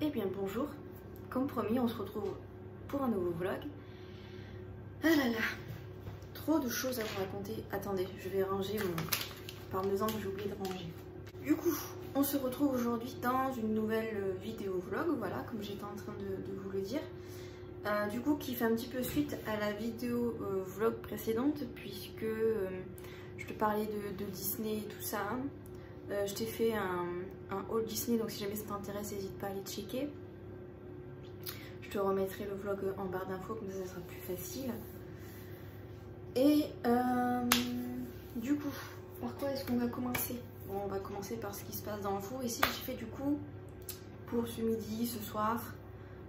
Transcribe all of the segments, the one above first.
Eh bien bonjour, comme promis on se retrouve pour un nouveau vlog. Ah là là, trop de choses à vous raconter. Attendez, je vais ranger mon parmesan que j'ai oublié de ranger. Du coup, on se retrouve aujourd'hui dans une nouvelle vidéo vlog, voilà, comme j'étais en train de vous le dire. Du coup, qui fait un petit peu suite à la vidéo vlog précédente, puisque je te parlais de Disney et tout ça. Je t'ai fait un haul Disney, donc si jamais ça t'intéresse, n'hésite pas à aller checker. Je te remettrai le vlog en barre d'infos, comme ça sera plus facile. Et du coup, par quoi est-ce qu'on va commencer? Bon, on va commencer par ce qui se passe dans le four. Ici, j'ai fait du coup, pour ce midi, ce soir,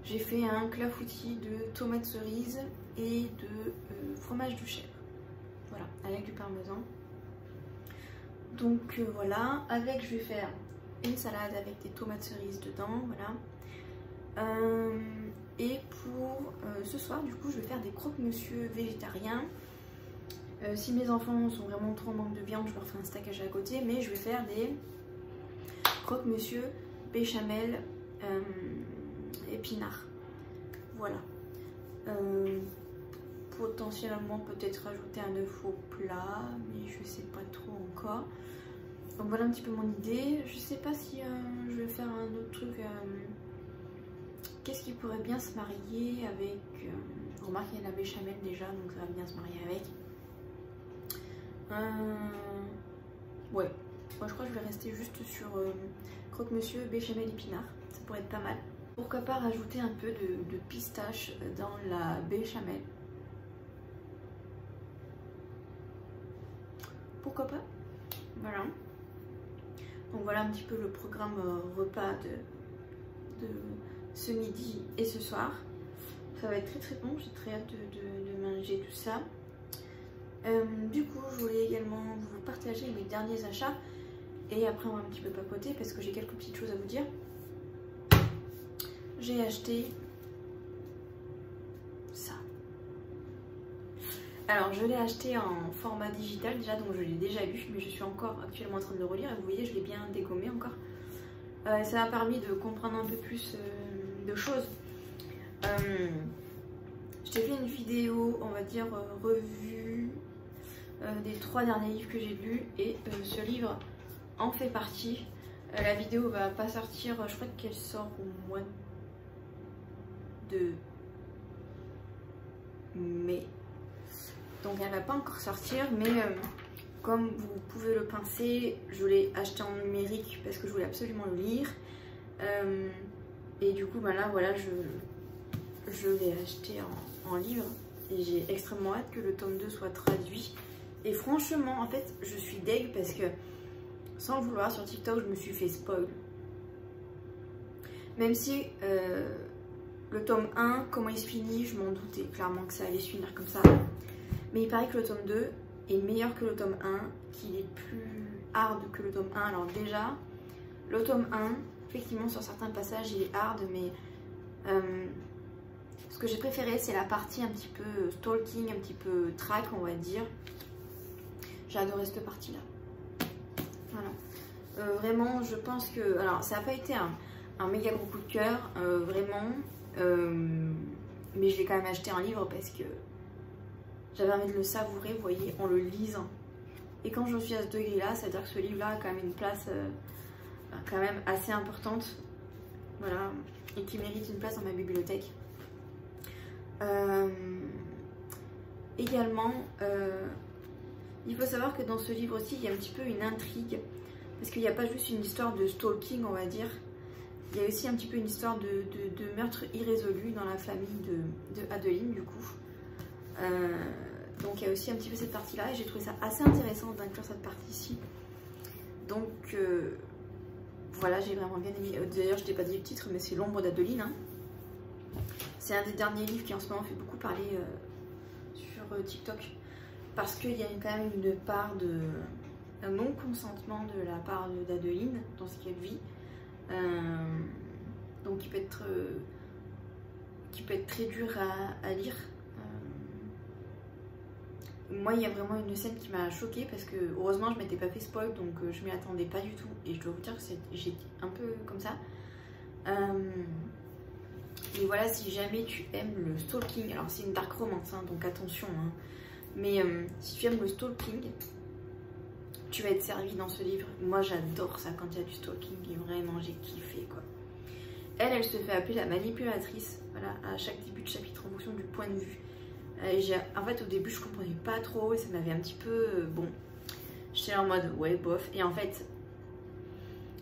j'ai fait un clafoutis de tomates cerises et de fromage de chèvre. Voilà, avec du parmesan. Donc voilà, avec je vais faire une salade avec des tomates cerises dedans, voilà. Et pour ce soir, du coup, je vais faire des croque-monsieur végétariens. Si mes enfants sont vraiment trop en manque de viande, je leur ferai un steak haché à côté, mais je vais faire des croque-monsieur béchamel épinards. Voilà. Potentiellement peut-être rajouter un œuf au plat, mais je sais pas trop encore. Donc voilà un petit peu mon idée. Je sais pas si je vais faire un autre truc. Qu'est-ce qui pourrait bien se marier avec... remarque, il y a la béchamel déjà, donc ça va bien se marier avec. Ouais, moi je crois que je vais rester juste sur croque-monsieur béchamel épinard. Ça pourrait être pas mal. Pourquoi pas rajouter un peu de pistache dans la béchamel. Pourquoi pas? Voilà. Donc voilà un petit peu le programme repas de ce midi et ce soir. Ça va être très très bon, j'ai très hâte de manger tout ça. Du coup, je voulais également vous partager mes derniers achats. Et après on va un petit peu papoter parce que j'ai quelques petites choses à vous dire. J'ai acheté ça. Alors je l'ai acheté en format digital déjà, donc je l'ai déjà lu, mais je suis encore actuellement en train de le relire et vous voyez je l'ai bien dégommé encore. Ça m'a permis de comprendre un peu plus de choses. Je t'ai fait une vidéo, on va dire revue des 3 derniers livres que j'ai lus et ce livre en fait partie. La vidéo va pas sortir, je crois qu'elle sort au mois de mai. Donc elle va pas encore sortir, mais comme vous pouvez le penser, je l'ai acheté en numérique parce que je voulais absolument le lire. Et du coup, ben là, voilà, je l'ai acheté en livre. Et j'ai extrêmement hâte que le tome 2 soit traduit. Et franchement, en fait, je suis deg parce que, sans le vouloir, sur TikTok, je me suis fait spoil. Même si le tome 1, comment il se finit, je m'en doutais clairement que ça allait se finir comme ça. Mais il paraît que le tome 2 est meilleur que le tome 1, qu'il est plus hard que le tome 1. Alors déjà, le tome 1, effectivement sur certains passages il est hard, mais ce que j'ai préféré c'est la partie un petit peu stalking, un petit peu track on va dire. J'ai adoré cette partie là. Voilà. Vraiment je pense que... Alors ça n'a pas été un méga gros coup de cœur, vraiment. Mais je l'ai quand même acheté en livre parce que j'avais envie de le savourer, vous voyez, en le lisant. Et quand j'en suis à ce degré-là, c'est-à-dire que ce livre-là a quand même une place quand même assez importante. Voilà, et qui mérite une place dans ma bibliothèque. Également, il faut savoir que dans ce livre aussi, il y a un petit peu une intrigue. Parce qu'il n'y a pas juste une histoire de stalking, on va dire. Il y a aussi un petit peu une histoire de meurtre irrésolu dans la famille de Adeline, du coup. Donc il y a aussi un petit peu cette partie-là et j'ai trouvé ça assez intéressant d'inclure cette partie-ci. Donc voilà, j'ai vraiment bien aimé. D'ailleurs, je t'ai pas dit le titre, mais c'est L'ombre d'Adeline. Hein. C'est un des derniers livres qui en ce moment fait beaucoup parler sur TikTok. Parce qu'il y a quand même une part un non-consentement de la part d'Adeline dans ce qu'elle vit. Donc qui peut être très dur à lire. Moi il y a vraiment une scène qui m'a choquée parce que heureusement je m'étais pas fait spoil, donc je m'y attendais pas du tout et je dois vous dire que j'étais un peu comme ça. Mais voilà, si jamais tu aimes le stalking, alors c'est une dark romance, hein, donc attention, hein. Mais si tu aimes le stalking, tu vas être servi dans ce livre. Moi j'adore ça quand il y a du stalking et vraiment j'ai kiffé quoi. Elle se fait appeler la manipulatrice, voilà, à chaque début de chapitre en fonction du point de vue. En fait au début je comprenais pas trop et ça m'avait un petit peu, bon, j'étais en mode ouais bof, et en fait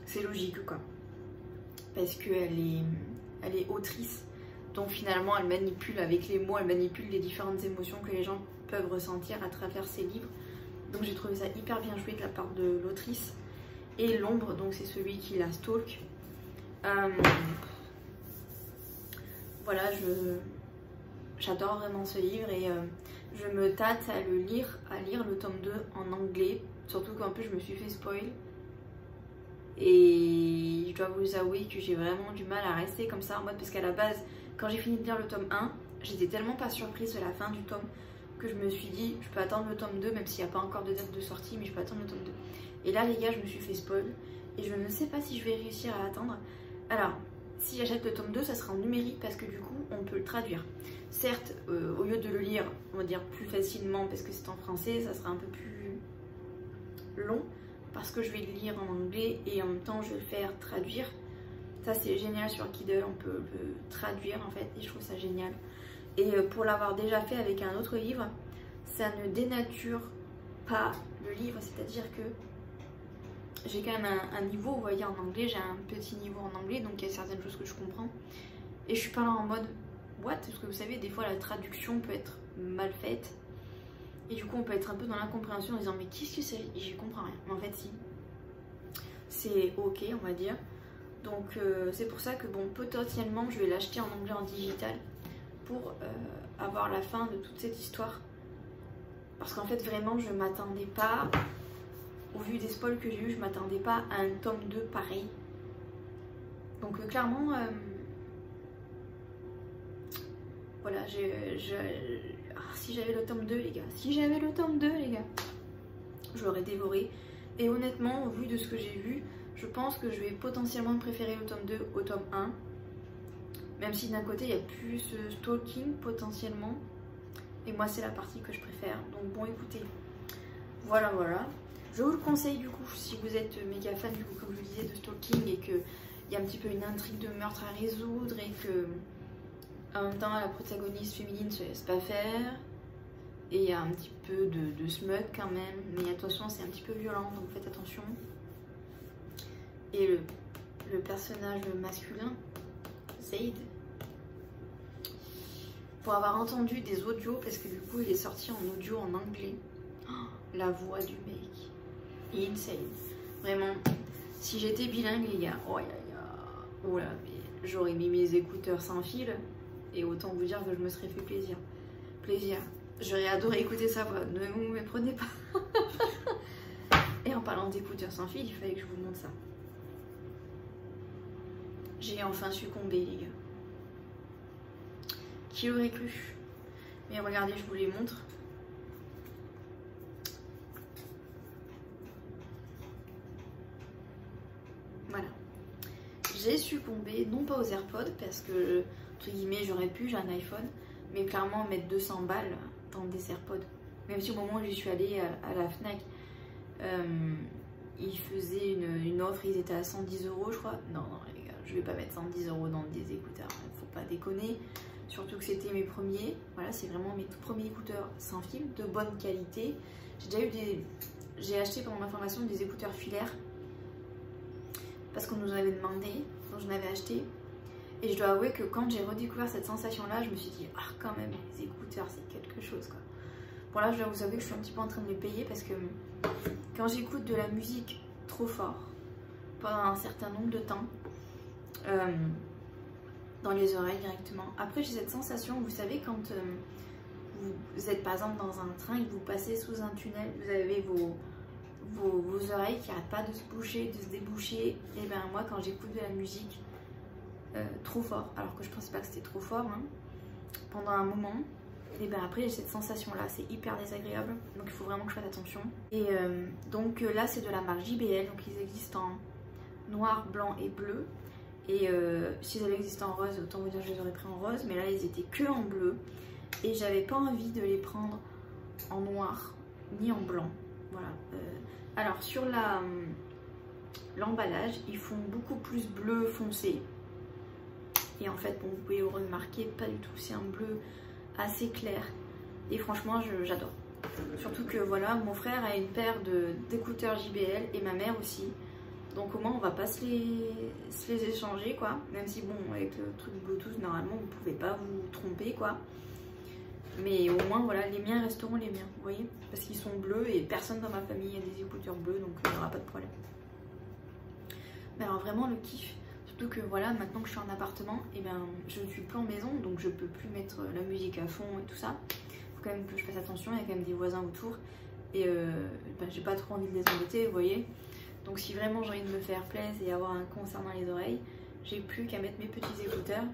c'est logique quoi. Parce qu'elle est autrice, donc finalement elle manipule avec les mots, elle manipule les différentes émotions que les gens peuvent ressentir à travers ses livres. Donc j'ai trouvé ça hyper bien joué de la part de l'autrice. Et l'ombre, donc c'est celui qui la stalk. Voilà, j'adore vraiment ce livre et je me tâte à lire le tome 2 en anglais. Surtout qu'en plus je me suis fait spoil. Et je dois vous avouer que j'ai vraiment du mal à rester comme ça en mode, parce qu'à la base, quand j'ai fini de lire le tome 1, j'étais tellement pas surprise de la fin du tome que je me suis dit, je peux attendre le tome 2, même s'il n'y a pas encore de date de sortie, mais je peux attendre le tome 2. Et là les gars, je me suis fait spoil et je ne sais pas si je vais réussir à attendre. Alors, si j'achète le tome 2, ça sera en numérique parce que du coup, on peut le traduire. Certes, au lieu de le lire, on va dire plus facilement parce que c'est en français, ça sera un peu plus long parce que je vais le lire en anglais et en même temps je vais le faire traduire. Ça c'est génial sur Kindle, on peut le traduire en fait et je trouve ça génial. Et pour l'avoir déjà fait avec un autre livre, ça ne dénature pas le livre, c'est-à-dire que j'ai quand même un niveau, vous voyez, en anglais, j'ai un petit niveau en anglais, donc il y a certaines choses que je comprends. Et je suis pas là en mode what, parce que vous savez, des fois la traduction peut être mal faite. Et du coup, on peut être un peu dans l'incompréhension en disant mais qu'est-ce que c'est? J'y comprends rien. Mais en fait, si. C'est ok, on va dire. Donc, c'est pour ça que, bon, potentiellement, je vais l'acheter en anglais en digital pour avoir la fin de toute cette histoire. Parce qu'en fait, vraiment, je m'attendais pas, au vu des spoils que j'ai eu, je m'attendais pas à un tome 2 pareil. Donc, clairement, voilà, si j'avais le tome 2, les gars, je l'aurais dévoré. Et honnêtement, au vu de ce que j'ai vu, je pense que je vais potentiellement préférer le tome 2 au tome 1. Même si d'un côté, il y a plus stalking potentiellement. Et moi, c'est la partie que je préfère. Donc bon, écoutez, voilà. Je vous le conseille du coup, si vous êtes méga fan, du coup, comme je vous disais, de stalking et qu'il y a un petit peu une intrigue de meurtre à résoudre et que en même temps, la protagoniste féminine se laisse pas faire. Et il y a un petit peu de smut quand même. Mais attention, c'est un petit peu violent, donc faites attention. Et le personnage masculin, Zaid, pour avoir entendu des audios, parce que du coup, il est sorti en audio en anglais. Oh, la voix du mec, insane. Vraiment, si j'étais bilingue, les gars, oh là, mais j'aurais mis mes écouteurs sans fil. Et autant vous dire que je me serais fait plaisir. J'aurais adoré écouter sa voix, ne vous méprenez pas. Et en parlant d'écouteurs sans fil, il fallait que je vous montre ça. J'ai enfin succombé, les gars. Qui aurait cru? Mais regardez, je vous les montre. Voilà. J'ai succombé, non pas aux AirPods, parce que, entre guillemets, j'aurais pu, j'ai un iPhone, mais clairement mettre 200 balles dans des AirPods. Même si au moment où j'y suis allée à la Fnac, ils faisaient une offre, ils étaient à 110 €, je crois. Non, les gars, je vais pas mettre 110 € dans des écouteurs, faut pas déconner. Surtout que c'était mes premiers, voilà, c'est vraiment mes tout premiers écouteurs sans fil, de bonne qualité. J'ai acheté pendant ma formation des écouteurs filaires parce qu'on nous avait demandé, donc j'en avais acheté. Et je dois avouer que quand j'ai redécouvert cette sensation-là, je me suis dit, ah quand même, les écouteurs, c'est quelque chose quoi. Bon là, je dois vous avouer que je suis un petit peu en train de les payer parce que quand j'écoute de la musique trop fort, pendant un certain nombre de temps, dans les oreilles directement. Après, j'ai cette sensation, vous savez, quand vous êtes par exemple dans un train et que vous passez sous un tunnel, vous avez vos oreilles qui n'arrêtent pas de se boucher, de se déboucher. Et ben moi, quand j'écoute de la musique trop fort, alors que je pensais pas que c'était trop fort, hein, pendant un moment, et ben après j'ai cette sensation là, c'est hyper désagréable, donc il faut vraiment que je fasse attention. Et donc là c'est de la marque JBL, donc ils existent en noir, blanc et bleu. Et s'ils avaient existé en rose, autant vous dire que je les aurais pris en rose, mais là ils étaient que en bleu. Et j'avais pas envie de les prendre en noir ni en blanc. Voilà. Alors sur l'emballage, ils font beaucoup plus bleu foncé. Et en fait, bon, vous pouvez remarquer, pas du tout, c'est un bleu assez clair. Et franchement, j'adore. Surtout que voilà, mon frère a une paire d'écouteurs JBL et ma mère aussi. Donc au moins, on va pas se les échanger, quoi. Même si, bon, avec le truc Bluetooth, normalement, vous pouvez pas vous tromper, quoi. Mais au moins, voilà, les miens resteront les miens, vous voyez. Parce qu'ils sont bleus et personne dans ma famille a des écouteurs bleus, donc il n'y aura pas de problème. Mais alors vraiment, le kiff. Surtout que voilà, maintenant que je suis en appartement, et ben, je ne suis plus en maison, donc je peux plus mettre la musique à fond et tout ça. Faut quand même que je fasse attention, il y a quand même des voisins autour. Et ben, j'ai pas trop envie de les embêter, vous voyez. Donc si vraiment j'ai envie de me faire plaisir et avoir un concert dans les oreilles, j'ai plus qu'à mettre mes petits écouteurs.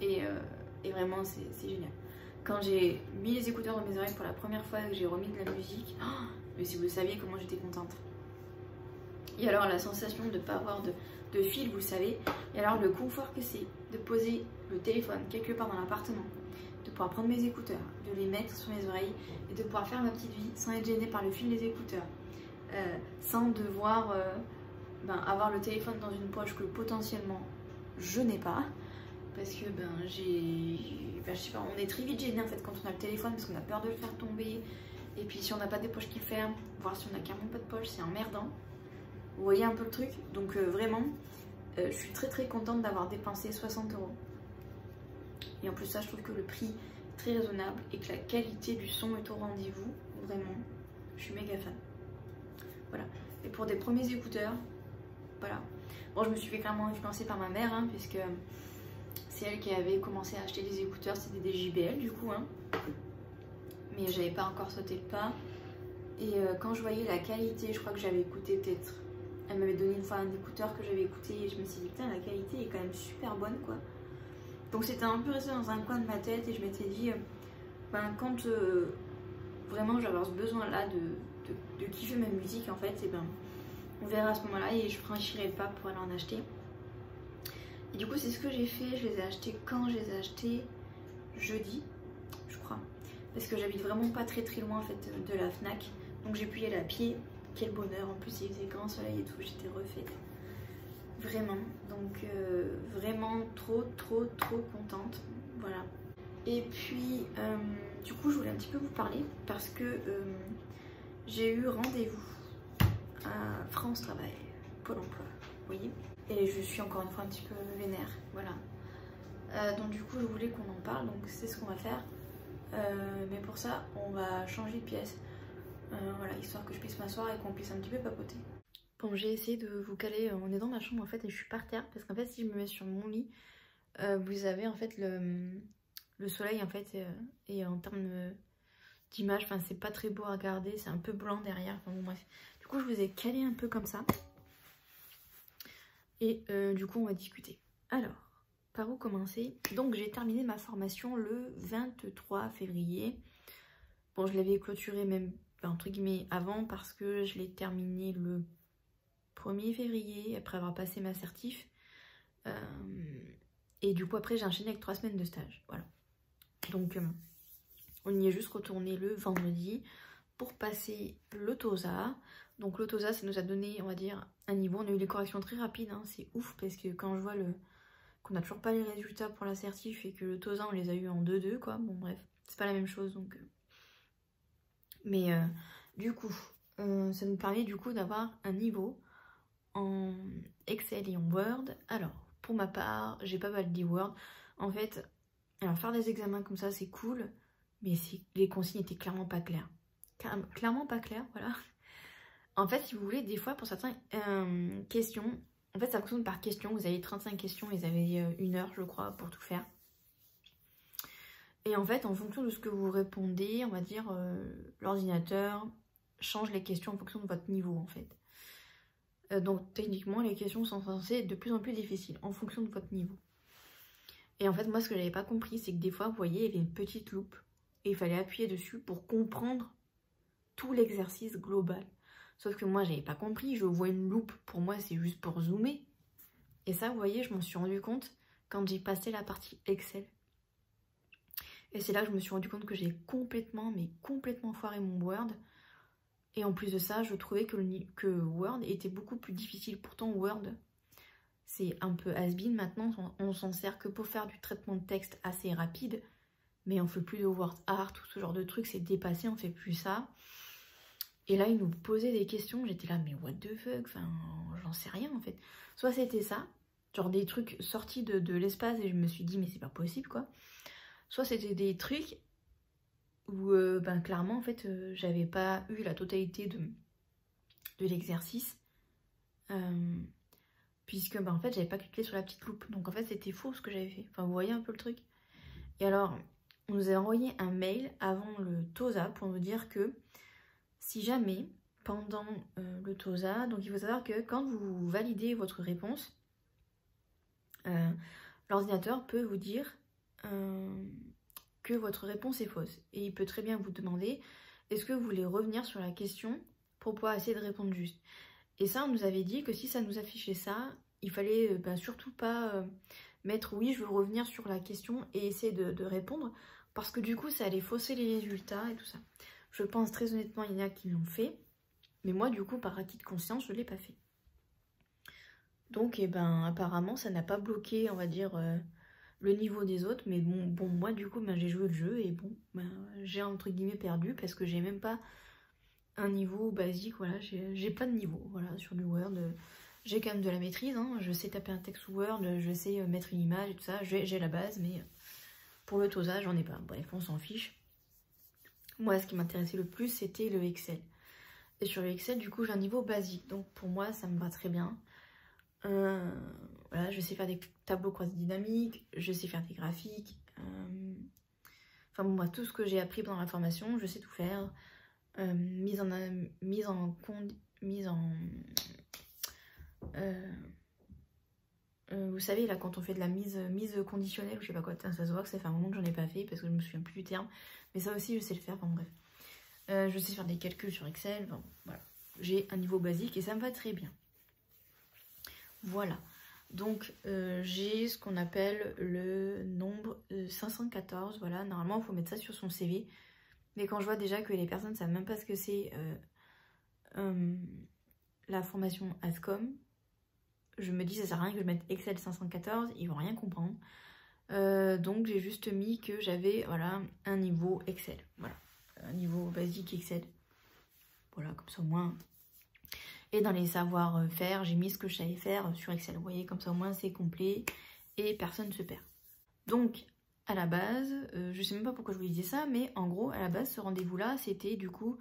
Et vraiment, c'est génial. Quand j'ai mis les écouteurs dans mes oreilles pour la première fois et que j'ai remis de la musique, oh, mais si vous saviez comment j'étais contente. Et alors la sensation de ne pas avoir de fil, vous savez. Et alors le confort que c'est de poser le téléphone quelque part dans l'appartement, de pouvoir prendre mes écouteurs, de les mettre sur mes oreilles et de pouvoir faire ma petite vie sans être gênée par le fil des écouteurs. Sans devoir avoir le téléphone dans une poche que potentiellement je n'ai pas. Parce que je sais pas, on est très vite gêné en fait quand on a le téléphone parce qu'on a peur de le faire tomber. Et puis si on n'a pas des poches qui ferment, voire si on n'a carrément pas de poche, c'est emmerdant. Vous voyez un peu le truc. Donc vraiment, je suis très contente d'avoir dépensé 60 €. Et en plus ça, je trouve que le prix est très raisonnable et que la qualité du son est au rendez-vous. Vraiment, je suis méga fan. Voilà. Et pour des premiers écouteurs, voilà. Bon, je me suis fait clairement influencer par ma mère, hein, puisque c'est elle qui avait commencé à acheter des écouteurs, c'était des JBL du coup, hein. Mais j'avais pas encore sauté le pas. Et quand je voyais la qualité, je crois que j'avais écouté peut-être, elle m'avait donné une fois un écouteur que j'avais écouté et je me suis dit putain, la qualité est quand même super bonne, quoi. Donc c'était un peu resté dans un coin de ma tête et je m'étais dit quand vraiment j'avais ce besoin là de kiffer ma musique en fait, et on verra à ce moment là et je franchirai le pas pour aller en acheter. Et du coup c'est ce que j'ai fait. Je les ai achetés quand? Je les ai achetés jeudi je crois, parce que j'habite vraiment pas très loin en fait de la Fnac, donc j'ai pu y aller à pied. Quel bonheur, en plus il faisait grand soleil et tout, j'étais refaite vraiment. Donc vraiment trop contente, voilà. Et puis du coup je voulais un petit peu vous parler parce que j'ai eu rendez-vous à France Travail, Pôle emploi, vous voyez. Et je suis encore une fois un petit peu vénère, voilà. Donc du coup je voulais qu'on en parle, donc c'est ce qu'on va faire. Mais pour ça on va changer de pièce, voilà, histoire que je puisse m'asseoir et qu'on puisse un petit peu papoter. Bon, j'ai essayé de vous caler, on est dans ma chambre en fait et je suis par terre parce qu'en fait si je me mets sur mon lit, vous avez en fait le soleil en fait et en termes d'image, enfin c'est pas très beau à regarder, c'est un peu blanc derrière, enfin bon bref. Du coup je vous ai calé un peu comme ça et du coup on va discuter. Alors, par où commencer? Donc j'ai terminé ma formation le 23 février. Bon, je l'avais clôturé même entre guillemets avant parce que je l'ai terminé le 1er février après avoir passé ma certif. Et du coup après j'ai enchaîné avec 3 semaines de stage. Voilà. Donc on y est juste retourné le vendredi pour passer le TOSA. Donc le TOSA ça nous a donné on va dire un niveau. On a eu les corrections très rapides, hein. C'est ouf parce que quand je vois qu'on n'a toujours pas les résultats pour la certif et que le TOSA on les a eu en 2-2 quoi. Bon bref, c'est pas la même chose donc... Mais du coup, ça nous permet du coup d'avoir un niveau en Excel et en Word. Alors, pour ma part, j'ai pas validé Word. En fait, alors faire des examens comme ça, c'est cool, mais les consignes étaient clairement pas claires. Clairement pas claires, voilà. En fait, si vous voulez, des fois, pour certaines questions, en fait, ça fonctionne par question. Vous avez 35 questions, ils avaient 1 heure, je crois, pour tout faire. Et en fait, en fonction de ce que vous répondez, on va dire, l'ordinateur change les questions en fonction de votre niveau, en fait. Donc, techniquement, les questions sont censées être de plus en plus difficiles, en fonction de votre niveau. Et en fait, moi, ce que j'avais pas compris, c'est que des fois, vous voyez, il y avait une petite loupe, et il fallait appuyer dessus pour comprendre tout l'exercice global. Sauf que moi, j'avais pas compris, je vois une loupe, pour moi, c'est juste pour zoomer. Et ça, vous voyez, je m'en suis rendu compte quand j'ai passé la partie Excel. Et c'est là que je me suis rendu compte que j'ai complètement, mais complètement foiré mon Word. Et en plus de ça, je trouvais que Word était beaucoup plus difficile. Pourtant, Word, c'est un peu has-been maintenant. On s'en sert que pour faire du traitement de texte assez rapide. Mais on fait plus de word art, tout ce genre de trucs, c'est dépassé, on fait plus ça. Et là, ils nous posaient des questions, j'étais là, mais what the fuck, enfin, j'en sais rien en fait. Soit c'était ça, genre des trucs sortis de l'espace et je me suis dit, mais c'est pas possible quoi. Soit c'était des trucs où, ben clairement, en fait, j'avais pas eu la totalité de l'exercice. Puisque, ben en fait, j'avais pas cliqué sur la petite loupe. Donc en fait, c'était faux ce que j'avais fait. Enfin, vous voyez un peu le truc. Et alors, on nous a envoyé un mail avant le TOSA pour nous dire que si jamais, pendant le TOSA, donc il faut savoir que quand vous validez votre réponse, l'ordinateur peut vous dire que votre réponse est fausse. Et il peut très bien vous demander, est-ce que vous voulez revenir sur la question pour pouvoir essayer de répondre juste. Et ça, on nous avait dit que si ça nous affichait ça, il fallait surtout pas mettre oui, je veux revenir sur la question et essayer de répondre, parce que du coup, ça allait fausser les résultats et tout ça. Je pense très honnêtement, il y en a qui l'ont fait, mais moi, du coup, par acquis de conscience, je ne l'ai pas fait. Donc, apparemment, ça n'a pas bloqué, on va dire, le niveau des autres, mais bon moi, du coup, j'ai joué le jeu et bon, j'ai entre guillemets perdu parce que j'ai même pas un niveau basique, voilà, j'ai pas de niveau, voilà, sur du Word. J'ai quand même de la maîtrise, hein, je sais taper un texte sous Word, je sais mettre une image et tout ça, j'ai la base, mais pour le TOSA, j'en ai pas. Bref, on s'en fiche. Moi, ce qui m'intéressait le plus, c'était le Excel. Et sur le Excel, du coup, j'ai un niveau basique, donc pour moi, ça me va très bien. Voilà, je sais faire des tableaux croisés dynamiques, je sais faire des graphiques. Enfin bon, moi, tout ce que j'ai appris pendant la formation, je sais tout faire. Vous savez là quand on fait de la mise conditionnelle ou je sais pas quoi, ça se voit que ça fait un moment que j'en ai pas fait parce que je me souviens plus du terme, mais ça aussi je sais le faire, enfin bref. Je sais faire des calculs sur Excel, bon, voilà. J'ai un niveau basique et ça me va très bien. Voilà, donc j'ai ce qu'on appelle le nombre 514, voilà, normalement il faut mettre ça sur son CV. Mais quand je vois déjà que les personnes ne savent même pas ce que c'est la formation ASCOM, je me dis ça sert à rien que je mette Excel 514, ils vont rien comprendre. Donc j'ai juste mis que j'avais voilà, un niveau Excel, voilà, un niveau basique Excel. Voilà, comme ça au moins. Et dans les savoir-faire, j'ai mis ce que je savais faire sur Excel. Vous voyez, comme ça au moins c'est complet et personne ne se perd. Donc à la base, je sais même pas pourquoi je vous disais ça, mais en gros, à la base, ce rendez-vous-là, c'était du coup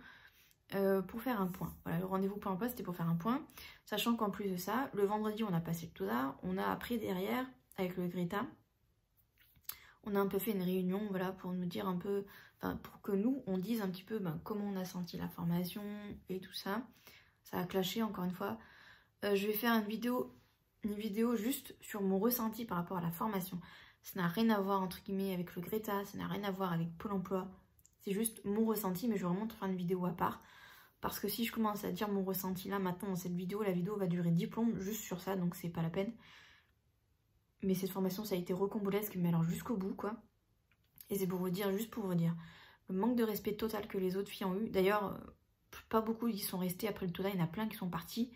pour faire un point. Voilà, le rendez-vous pour l'emploi, c'était pour faire un point, sachant qu'en plus de ça, le vendredi, on a passé le TOSA, on a appris derrière, avec le Greta, on a un peu fait une réunion, voilà, pour nous dire un peu, enfin, pour que nous, on dise un petit peu comment on a senti la formation et tout ça. Ça a clashé, encore une fois. Je vais faire une vidéo juste sur mon ressenti par rapport à la formation. Ça n'a rien à voir, entre guillemets, avec le Greta, ça n'a rien à voir avec Pôle emploi. C'est juste mon ressenti, mais je vais vraiment faire une vidéo à part. Parce que si je commence à dire mon ressenti là, maintenant, dans cette vidéo, la vidéo va durer 10 plombs juste sur ça, donc c'est pas la peine. Mais cette formation, ça a été rocambolesque, mais alors jusqu'au bout, quoi. Et c'est pour vous dire, juste pour vous dire, le manque de respect total que les autres filles ont eu. D'ailleurs, pas beaucoup y sont restés après le TOSA, il y en a plein qui sont partis.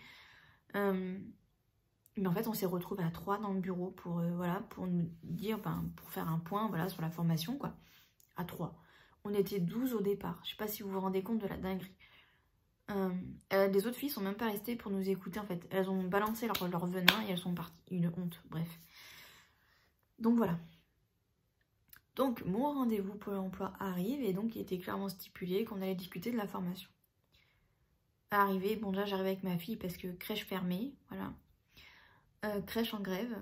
Mais en fait, on s'est retrouvés à 3 dans le bureau pour, voilà, pour nous dire, pour faire un point voilà, sur la formation, quoi. À 3. On était 12 au départ. Je sais pas si vous vous rendez compte de la dinguerie. Les autres filles sont même pas restées pour nous écouter, en fait. Elles ont balancé leur venin et elles sont parties. Une honte, bref. Donc voilà. Donc mon rendez-vous pour l'emploi arrive et donc il était clairement stipulé qu'on allait discuter de la formation. Arrivé, bon déjà j'arrivais avec ma fille parce que crèche fermée, voilà. Crèche en grève.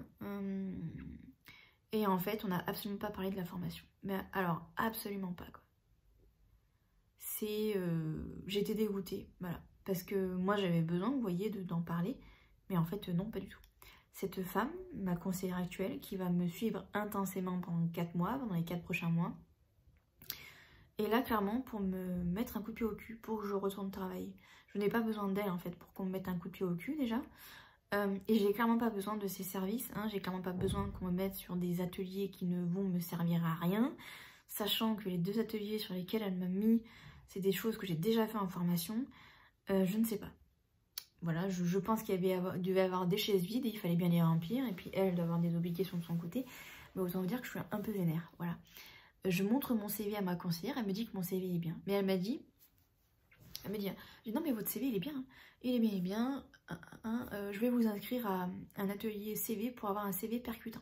Et en fait, on n'a absolument pas parlé de la formation. Mais alors, absolument pas, quoi. J'étais dégoûtée, voilà. Parce que moi, j'avais besoin, vous voyez, d'en parler. Mais en fait, non, pas du tout. Cette femme, ma conseillère actuelle, qui va me suivre intensément pendant 4 mois, pendant les 4 prochains mois, est là, clairement, pour me mettre un coup de pied au cul, pour que je retourne travailler. Je n'ai pas besoin d'elle, en fait, pour qu'on me mette un coup de pied au cul, déjà. Et j'ai clairement pas besoin de ces services, hein. J'ai clairement pas besoin qu'on me mette sur des ateliers qui ne vont me servir à rien, sachant que les 2 ateliers sur lesquels elle m'a mis, c'est des choses que j'ai déjà fait en formation. Je ne sais pas. Voilà, je pense qu'il devait y avoir des chaises vides et il fallait bien les remplir, et puis elle doit avoir des obligations de son côté, mais autant vous dire que je suis un peu vénère, voilà. Je montre mon CV à ma conseillère, elle me dit que mon CV est bien, mais elle me dit non mais votre CV il est bien, hein. Il est bien, je vais vous inscrire à un atelier CV pour avoir un CV percutant.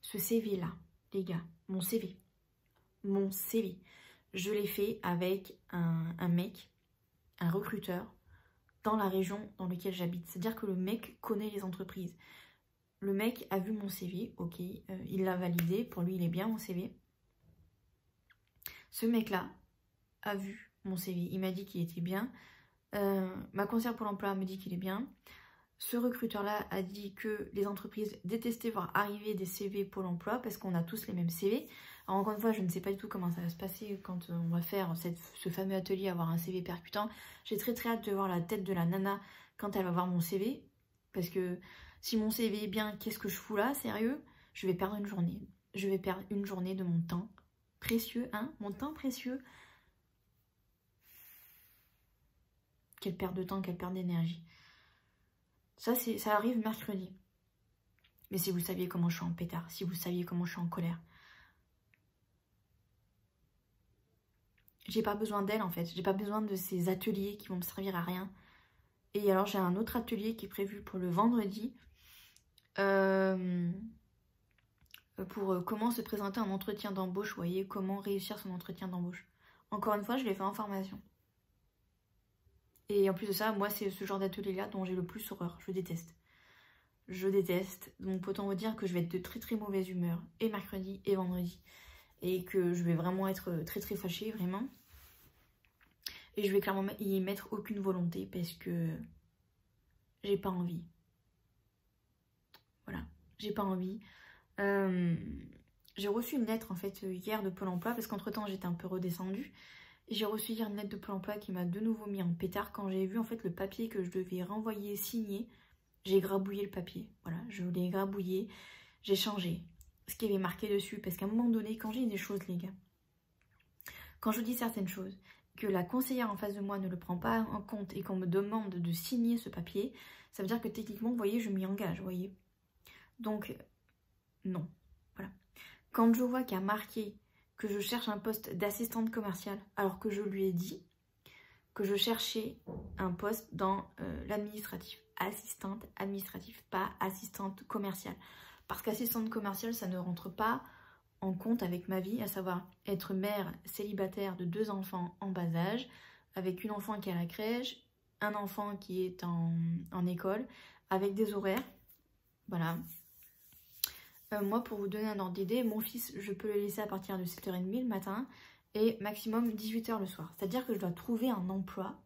Ce CV là, les gars, mon CV, je l'ai fait avec un mec, un recruteur, dans la région dans laquelle j'habite. C'est-à-dire que le mec connaît les entreprises. Le mec a vu mon CV, ok, il l'a validé, pour lui il est bien mon CV. Ce mec-là a vu mon CV, il m'a dit qu'il était bien. Ma conseillère pour l'emploi me dit qu'il est bien. Ce recruteur-là a dit que les entreprises détestaient voir arriver des CV Pôle emploi parce qu'on a tous les mêmes CV. Alors encore une fois, je ne sais pas du tout comment ça va se passer quand on va faire ce fameux atelier, avoir un CV percutant. J'ai très hâte de voir la tête de la nana quand elle va voir mon CV. Parce que si mon CV est bien, qu'est-ce que je fous là, sérieux? Je vais perdre une journée. Je vais perdre une journée de mon temps précieux, hein, mon temps précieux. Quelle perte de temps, quelle perte d'énergie. Ça arrive mercredi. Mais si vous saviez comment je suis en pétard, si vous saviez comment je suis en colère. J'ai pas besoin d'elle en fait, j'ai pas besoin de ces ateliers qui vont me servir à rien. Et alors j'ai un autre atelier qui est prévu pour le vendredi. Pour comment se présenter en entretien d'embauche, vous voyez, comment réussir son entretien d'embauche. Encore une fois, je l'ai fait en formation. Et en plus de ça, moi, c'est ce genre d'atelier-là dont j'ai le plus horreur. Je déteste. Je déteste. Donc, autant vous dire que je vais être de très mauvaise humeur. Et mercredi et vendredi. Et que je vais vraiment être très fâchée, vraiment. Et je vais clairement y mettre aucune volonté parce que j'ai pas envie. Voilà. J'ai pas envie. J'ai reçu une lettre, en fait, hier de Pôle emploi parce qu'entre-temps, j'étais un peu redescendue. J'ai reçu hier une lettre de Pôle emploi qui m'a de nouveau mis en pétard quand j'ai vu en fait le papier que je devais renvoyer signé. J'ai grabouillé le papier, voilà, je l'ai grabouillé, j'ai changé ce qui avait marqué dessus parce qu'à un moment donné, quand j'ai des choses les gars, quand je dis certaines choses, que la conseillère en face de moi ne le prend pas en compte et qu'on me demande de signer ce papier, ça veut dire que techniquement, vous voyez, je m'y engage, vous voyez. Donc, non, voilà. Quand je vois qu'il y a marqué que je cherche un poste d'assistante commerciale, alors que je lui ai dit que je cherchais un poste dans l'administratif. Assistante administrative, pas assistante commerciale. Parce qu'assistante commerciale, ça ne rentre pas en compte avec ma vie, à savoir être mère célibataire de 2 enfants en bas âge, avec une enfant qui est à la crèche, un enfant qui est en école, avec des horaires. Voilà. Moi, pour vous donner un ordre d'idée, mon fils, je peux le laisser à partir de 7h30 le matin et maximum 18h le soir. C'est-à-dire que je dois trouver un emploi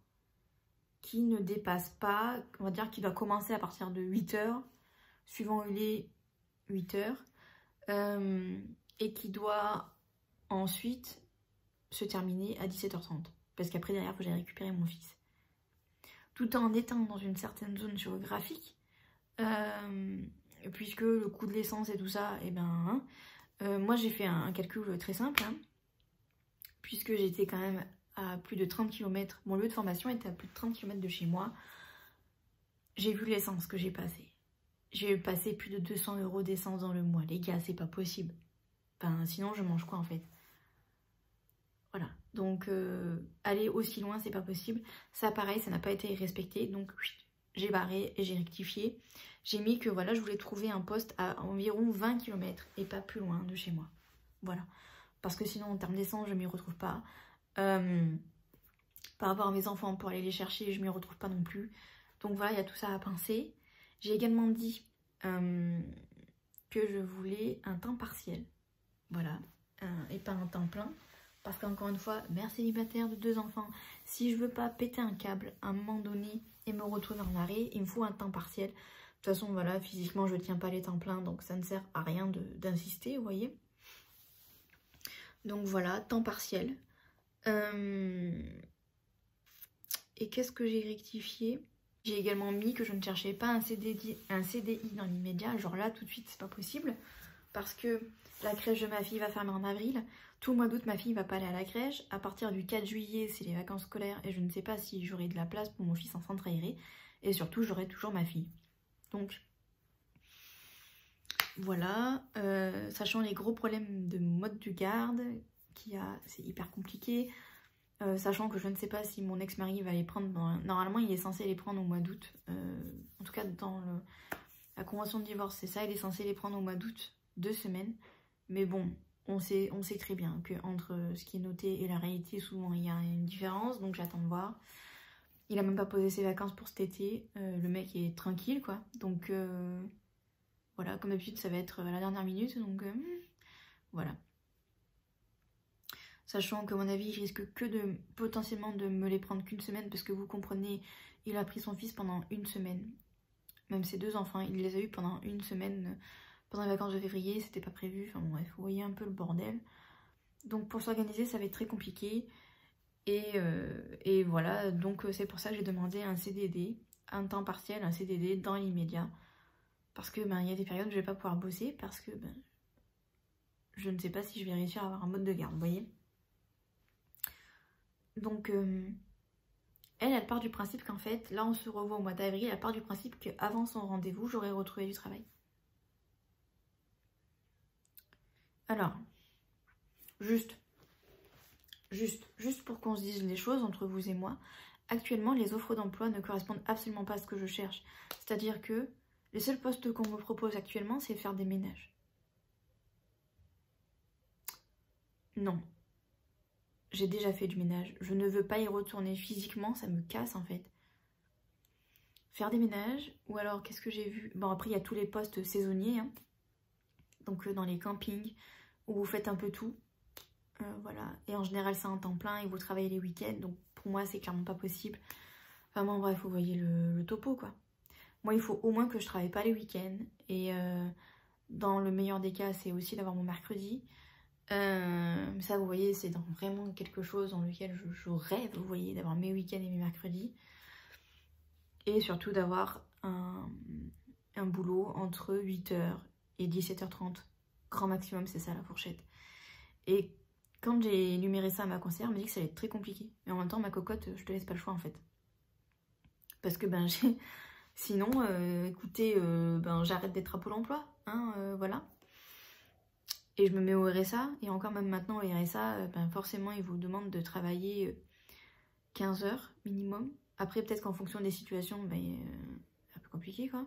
qui ne dépasse pas, on va dire qu'il doit commencer à partir de 8h, suivant il est 8h, et qui doit ensuite se terminer à 17h30. Parce qu'après, derrière, il faut que j'aille récupérer mon fils. Tout en étant dans une certaine zone géographique, puisque le coût de l'essence et tout ça, et ben, moi j'ai fait un calcul très simple, hein, puisque j'étais quand même à plus de 30 km, mon lieu de formation était à plus de 30 km de chez moi, j'ai vu l'essence que j'ai passée. J'ai passé plus de 200 € d'essence dans le mois, les gars, c'est pas possible. Enfin, sinon je mange quoi en fait? Voilà, donc aller aussi loin, c'est pas possible. Ça pareil, ça n'a pas été respecté, donc j'ai barré et j'ai rectifié. J'ai mis que voilà, je voulais trouver un poste à environ 20 km et pas plus loin de chez moi. Voilà. Parce que sinon, en termes d'essence, je m'y retrouve pas. Par rapport à mes enfants, pour aller les chercher, je m'y retrouve pas non plus. Donc voilà, il y a tout ça à pincer. J'ai également dit que je voulais un temps partiel. Voilà. Et pas un temps plein. Parce qu'encore une fois, mère célibataire de 2 enfants, si je veux pas péter un câble à un moment donné et me retrouver en arrêt, il me faut un temps partiel. De toute façon, voilà, physiquement, je tiens pas les temps pleins, donc ça ne sert à rien d'insister, vous voyez. Donc voilà, temps partiel. Et qu'est-ce que j'ai rectifié? J'ai également mis que je ne cherchais pas un CDI dans l'immédiat. Genre là, tout de suite, c'est pas possible. Parce que la crèche de ma fille va fermer en avril. Tout le mois d'août, ma fille va pas aller à la crèche. À partir du 4 juillet, c'est les vacances scolaires. Et je ne sais pas si j'aurai de la place pour mon fils en centre aéré. Et surtout, j'aurai toujours ma fille. Donc, voilà. Sachant les gros problèmes de mode de garde, c'est hyper compliqué. Sachant que je ne sais pas si mon ex-mari va les prendre. Normalement, il est censé les prendre au mois d'août. En tout cas, dans la convention de divorce, c'est ça. Il est censé les prendre au mois d'août, 2 semaines. Mais bon, on sait très bien qu'entre ce qui est noté et la réalité, souvent, il y a une différence. Donc, j'attends de voir. Il a même pas posé ses vacances pour cet été. Le mec est tranquille, quoi. Donc, voilà, comme d'habitude, ça va être à la dernière minute. Donc, voilà. Sachant que, à mon avis, il risque que potentiellement de me les prendre qu'une semaine. Parce que vous comprenez, il a pris son fils pendant 1 semaine. Même ses 2 enfants, il les a eu pendant 1 semaine. Pendant les vacances de février, c'était pas prévu. Enfin bon, bref, vous voyez un peu le bordel. Donc pour s'organiser, ça va être très compliqué. Et voilà, donc c'est pour ça que j'ai demandé un CDD, un temps partiel, un CDD dans l'immédiat. Parce que il y a des périodes où je vais pas pouvoir bosser parce que je ne sais pas si je vais réussir à avoir un mode de garde, vous voyez. Donc elle part du principe qu'en fait, là on se revoit au mois d'avril, elle part du principe qu'avant son rendez-vous, j'aurais retrouvé du travail. Alors, juste pour qu'on se dise les choses entre vous et moi, actuellement les offres d'emploi ne correspondent absolument pas à ce que je cherche. C'est-à-dire que les seuls postes qu'on me propose actuellement, c'est faire des ménages. Non. J'ai déjà fait du ménage. Je ne veux pas y retourner physiquement, ça me casse en fait. Faire des ménages, ou alors qu'est-ce que j'ai vu? Bon, après il y a tous les postes saisonniers, hein. Donc dans les campings, où vous faites un peu tout. Voilà. Et en général c'est un temps plein et vous travaillez les week-ends, donc pour moi c'est clairement pas possible. Enfin bon, bref, vous voyez le topo quoi. Moi il faut au moins que je travaille pas les week-ends. Et dans le meilleur des cas, c'est aussi d'avoir mon mercredi. Ça vous voyez, c'est vraiment quelque chose dans lequel je rêve, vous voyez, d'avoir mes week-ends et mes mercredis. Et surtout d'avoir un boulot entre 8h et 17h30. Grand maximum, c'est ça la fourchette. Et quand j'ai énuméré ça à ma conseillère, elle m'a dit que ça allait être très compliqué. Mais en même temps, ma cocotte, je te laisse pas le choix en fait. Parce que sinon, écoutez, j'arrête d'être à Pôle emploi, hein, voilà. Et je me mets au RSA, et encore même maintenant au RSA, forcément ils vous demandent de travailler 15 heures minimum. Après peut-être qu'en fonction des situations, c'est un peu compliqué quoi.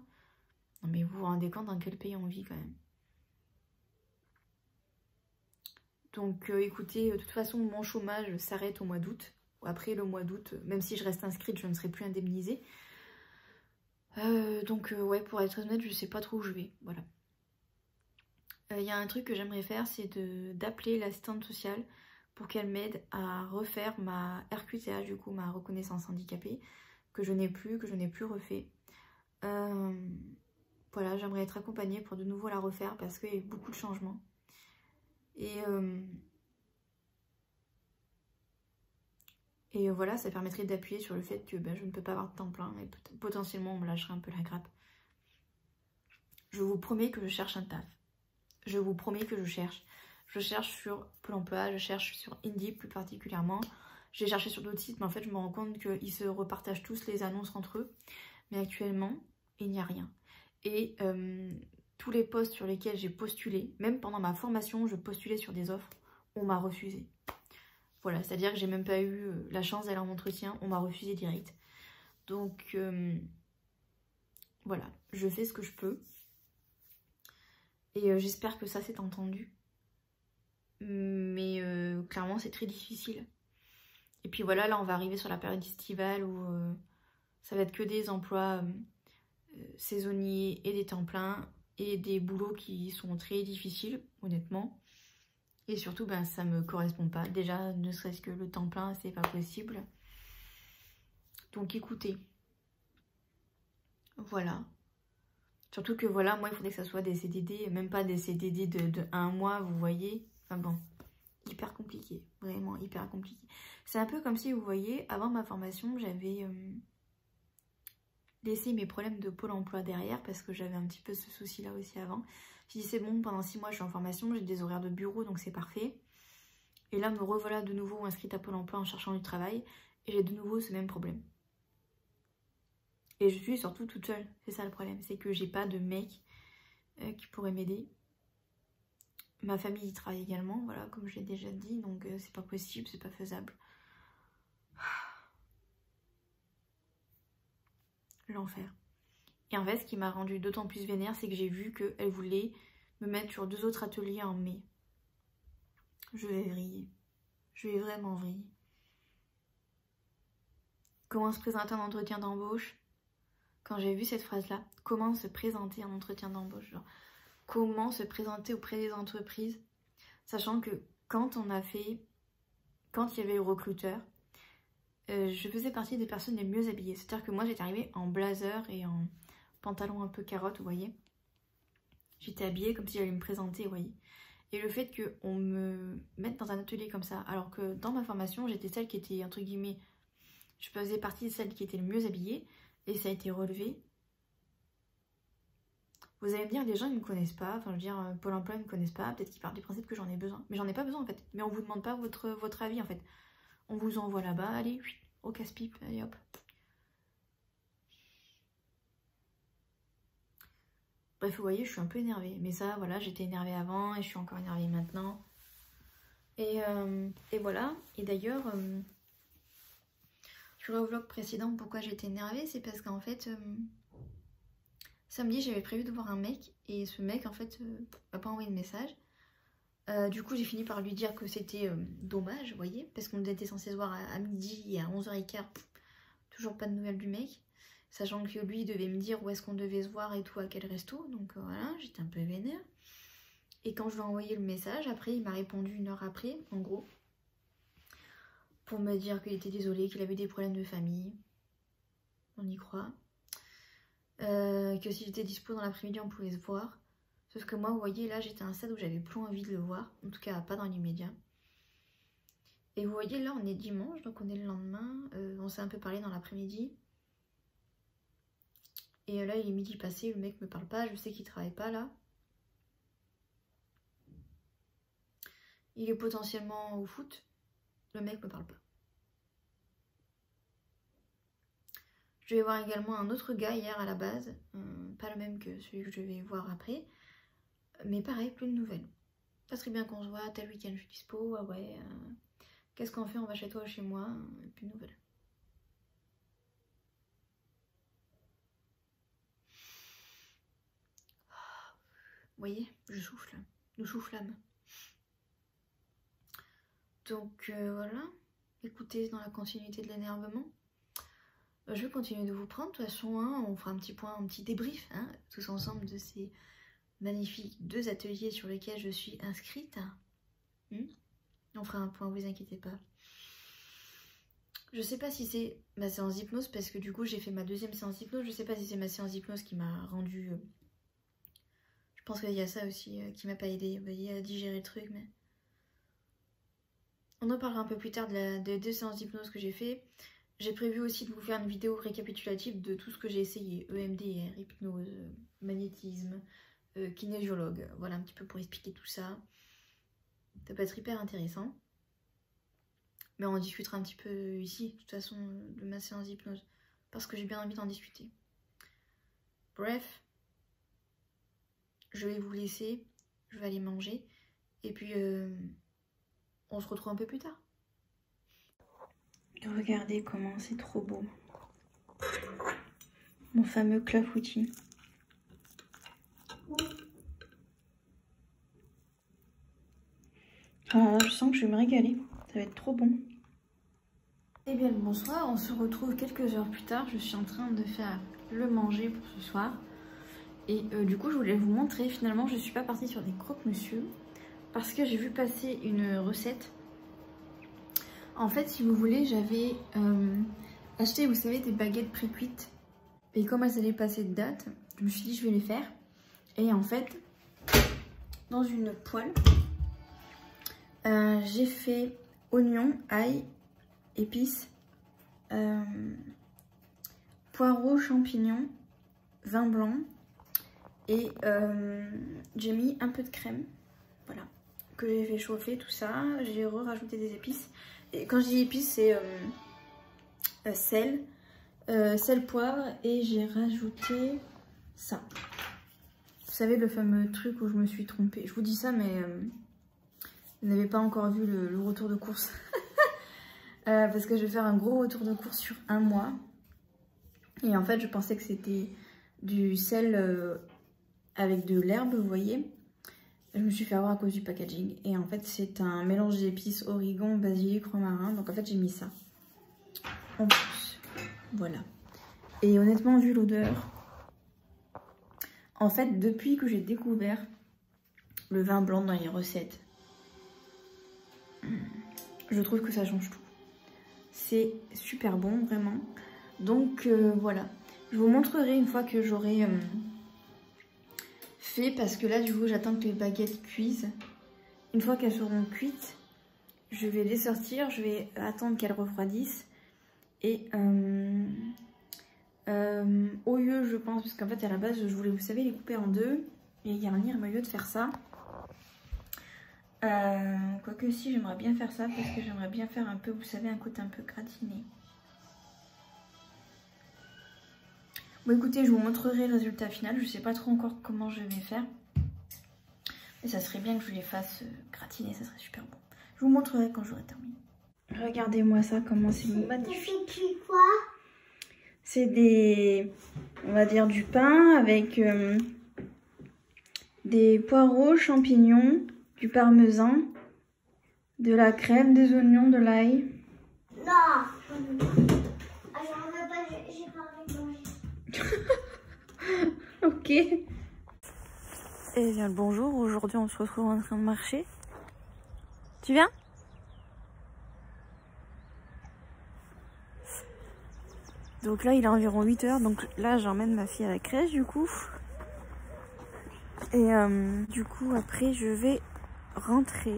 Non mais vous vous rendez compte dans quel pays on vit quand même. Donc écoutez, de toute façon mon chômage s'arrête au mois d'août. Après le mois d'août, même si je reste inscrite, je ne serai plus indemnisée. Donc ouais, pour être honnête, je sais pas trop où je vais, voilà. Il y a un truc que j'aimerais faire, c'est d'appeler l'assistante sociale pour qu'elle m'aide à refaire ma RQTH, du coup ma reconnaissance handicapée, que je n'ai plus refait. Voilà, j'aimerais être accompagnée pour de nouveau la refaire parce qu'il y a eu beaucoup de changements. Et voilà, ça permettrait d'appuyer sur le fait que je ne peux pas avoir de temps plein et potentiellement on me lâcherait un peu la grappe. Je vous promets que je cherche un taf. Je vous promets que je cherche. Je cherche sur Pôle emploi, je cherche sur Indeed plus particulièrement. J'ai cherché sur d'autres sites, mais en fait je me rends compte qu'ils se repartagent tous les annonces entre eux. Mais actuellement, il n'y a rien. Et tous les postes sur lesquels j'ai postulé, même pendant ma formation, je postulais sur des offres, on m'a refusé. Voilà, c'est-à-dire que j'ai même pas eu la chance d'aller en entretien, on m'a refusé direct. Donc voilà, je fais ce que je peux. Et j'espère que ça s'est entendu. Mais clairement c'est très difficile. Et puis voilà, là on va arriver sur la période estivale où ça va être que des emplois saisonniers et des temps pleins. Et des boulots qui sont très difficiles, honnêtement. Et surtout, ça me correspond pas. Déjà, ne serait-ce que le temps plein, c'est pas possible. Donc écoutez. Voilà. Surtout que voilà, moi il faudrait que ça soit des CDD, même pas des CDD de 1 mois, vous voyez. Enfin bon, hyper compliqué, vraiment hyper compliqué. C'est un peu comme si vous voyez, avant ma formation, j'avais laissé mes problèmes de Pôle emploi derrière parce que j'avais un petit peu ce souci là aussi avant. J'ai dit c'est bon, pendant 6 mois je suis en formation, j'ai des horaires de bureau donc c'est parfait. Et là me revoilà de nouveau inscrite à Pôle emploi en cherchant du travail et j'ai de nouveau ce même problème. Et je suis surtout toute seule, c'est ça le problème, c'est que j'ai pas de mec qui pourrait m'aider. Ma famille y travaille également, voilà, comme je l'ai déjà dit, donc c'est pas possible, c'est pas faisable. L'enfer. Et en fait, ce qui m'a rendu d'autant plus vénère, c'est que j'ai vu qu'elle voulait me mettre sur 2 autres ateliers en mai. Je vais vriller. Je vais vraiment vriller. Comment se présenter en entretien d'embauche? Quand j'ai vu cette phrase-là, comment se présenter en entretien d'embauche, genre, comment se présenter auprès des entreprises, sachant que quand il y avait le recruteur, je faisais partie des personnes les mieux habillées. C'est-à-dire que moi j'étais arrivée en blazer et en pantalon un peu carotte, vous voyez. J'étais habillée comme si j'allais me présenter, vous voyez. Et le fait qu'on me mette dans un atelier comme ça, alors que dans ma formation, j'étais celle qui était, entre guillemets, je faisais partie de celle qui était le mieux habillée, et ça a été relevé. Vous allez me dire, les gens ils ne me connaissent pas, enfin je veux dire, Pôle emploi ils ne me connaissent pas, peut-être qu'ils partent du principe que j'en ai besoin. Mais j'en ai pas besoin en fait. Mais on vous demande pas votre avis en fait. On vous envoie là-bas, allez, au casse-pipe, allez hop. Bref, vous voyez, je suis un peu énervée. Mais ça, voilà, j'étais énervée avant et je suis encore énervée maintenant. Et voilà. Et d'ailleurs, sur le vlog précédent, pourquoi j'étais énervée, c'est parce qu'en fait, samedi, j'avais prévu de voir un mec. Et ce mec, en fait, m'a pas envoyé de message. Du coup, j'ai fini par lui dire que c'était dommage, vous voyez, parce qu'on était censé se voir à midi et à 11h15. Toujours pas de nouvelles du mec. Sachant que lui devait me dire où est-ce qu'on devait se voir et tout, à quel resto. Donc voilà, j'étais un peu vénère. Et quand je lui ai envoyé le message, après il m'a répondu 1 heure après, en gros. Pour me dire qu'il était désolé, qu'il avait des problèmes de famille. On y croit. Que si j'étais dispo dans l'après-midi, on pouvait se voir. Sauf que moi, vous voyez, là j'étais à un stade où j'avais plus envie de le voir. En tout cas, pas dans l'immédiat. Et vous voyez, là on est dimanche, donc on est le lendemain. On s'est un peu parlé dans l'après-midi. Et là, il est midi passé, le mec me parle pas, je sais qu'il travaille pas là. Il est potentiellement au foot, le mec me parle pas. Je vais voir également un autre gars hier à la base, pas le même que celui que je vais voir après. Mais pareil, plus de nouvelles. Ça serait bien qu'on se voit, tel week-end je suis dispo, ah ouais. Qu'est-ce qu'on fait, on va chez toi ou chez moi, plus de nouvelles. Vous voyez, je souffle, nous soufflâmes. Donc voilà, écoutez, dans la continuité de l'énervement, je vais continuer de vous prendre. De toute façon, hein, on fera un petit point, un petit débrief, hein, tous ensemble de ces magnifiques 2 ateliers sur lesquels je suis inscrite. On fera un point, vous inquiétez pas. Je sais pas si c'est ma séance d'hypnose, parce que du coup j'ai fait ma 2e séance d'hypnose. Je sais pas si c'est ma séance d'hypnose qui m'a rendu... Je pense qu'il y a ça aussi qui m'a pas aidé, vous voyez, à digérer le truc, mais... On en parlera un peu plus tard des 2 séances d'hypnose que j'ai fait. J'ai prévu aussi de vous faire une vidéo récapitulative de tout ce que j'ai essayé. EMDR, hypnose, magnétisme, kinésiologue. Voilà un petit peu pour expliquer tout ça. Ça peut être hyper intéressant. Mais on en discutera un petit peu ici, de toute façon, de ma séance d'hypnose. Parce que j'ai bien envie d'en discuter. Bref. Je vais vous laisser. Je vais aller manger. Et puis... on se retrouve un peu plus tard. Regardez comment c'est trop beau. Mon fameux clafoutis. Ah, je sens que je vais me régaler. Ça va être trop bon. Eh bien le bonsoir, on se retrouve quelques heures plus tard. Je suis en train de faire le manger pour ce soir. Et du coup je voulais vous montrer, finalement je suis pas partie sur des croque-monsieur. Parce que j'ai vu passer une recette. En fait, si vous voulez, j'avais acheté, vous savez, des baguettes pré-cuites. Et comme elles allaient passer de date, je me suis dit, je vais les faire. Et en fait, dans une poêle, J'ai fait oignon, ail, épices, poireaux, champignons, vin blanc et j'ai mis un peu de crème, voilà, que j'ai fait chauffer tout ça. J'ai rajouté des épices et quand je dis épices c'est sel, poivre et j'ai rajouté ça. Vous savez le fameux truc où je me suis trompée. Je vous dis ça mais vous n'avez pas encore vu le retour de course. Parce que je vais faire un gros retour de course sur un mois. Et en fait je pensais que c'était du sel avec de l'herbe, vous voyez. Je me suis fait avoir à cause du packaging. Et en fait c'est un mélange d'épices, origan, basilic, romarin. Donc en fait j'ai mis ça en plus. Voilà. Et honnêtement vu l'odeur, en fait depuis que j'ai découvert le vin blanc dans les recettes, je trouve que ça change tout. C'est super bon vraiment. Donc voilà. Je vous montrerai une fois que j'aurai fait, parce que là du coup j'attends que les baguettes cuisent. Une fois qu'elles seront cuites, je vais les sortir, je vais attendre qu'elles refroidissent. Et au lieu je pense, parce qu'en fait à la base je voulais, vous savez, les couper en deux et garnir, mais au lieu de faire ça, quoique si, j'aimerais bien faire ça parce que j'aimerais bien faire un peu, vous savez, un côté un peu gratiné. Bon écoutez, je vous montrerai le résultat final. Je sais pas trop encore comment je vais faire. Mais ça serait bien que je les fasse gratiner, ça serait super bon. Je vous montrerai quand j'aurai terminé. Regardez-moi ça, comment c'est magnifique. C'est des, on va dire du pain avec des poireaux, champignons, du parmesan, de la crème, des oignons, de l'ail. Non, j'en veux pas, j'ai pas envie de manger. Ok. Eh bien le bonjour, aujourd'hui on se retrouve en train de marcher. Tu viens? Donc là il est environ 8 h, donc là j'emmène ma fille à la crèche du coup. Et du coup après je vais rentrer.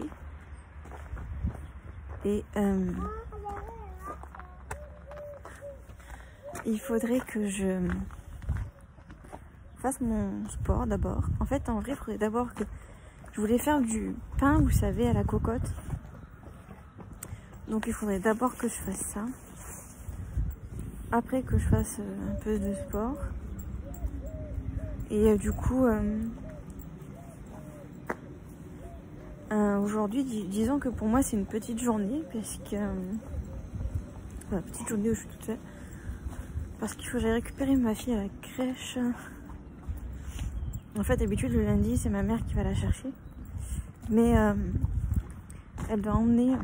Et il faudrait que je fasse mon sport d'abord. En fait en vrai il faudrait d'abord que... Je voulais faire du pain, vous savez, à la cocotte. Donc il faudrait d'abord que je fasse ça. Après que je fasse un peu de sport. Et du coup, aujourd'hui, disons que pour moi c'est une petite journée. Parce que... Enfin, petite journée où je suis toute seule. Parce qu'il faut que j'aille récupérer ma fille à la crèche. En fait, d'habitude, le lundi, c'est ma mère qui va la chercher. Mais elle doit emmener...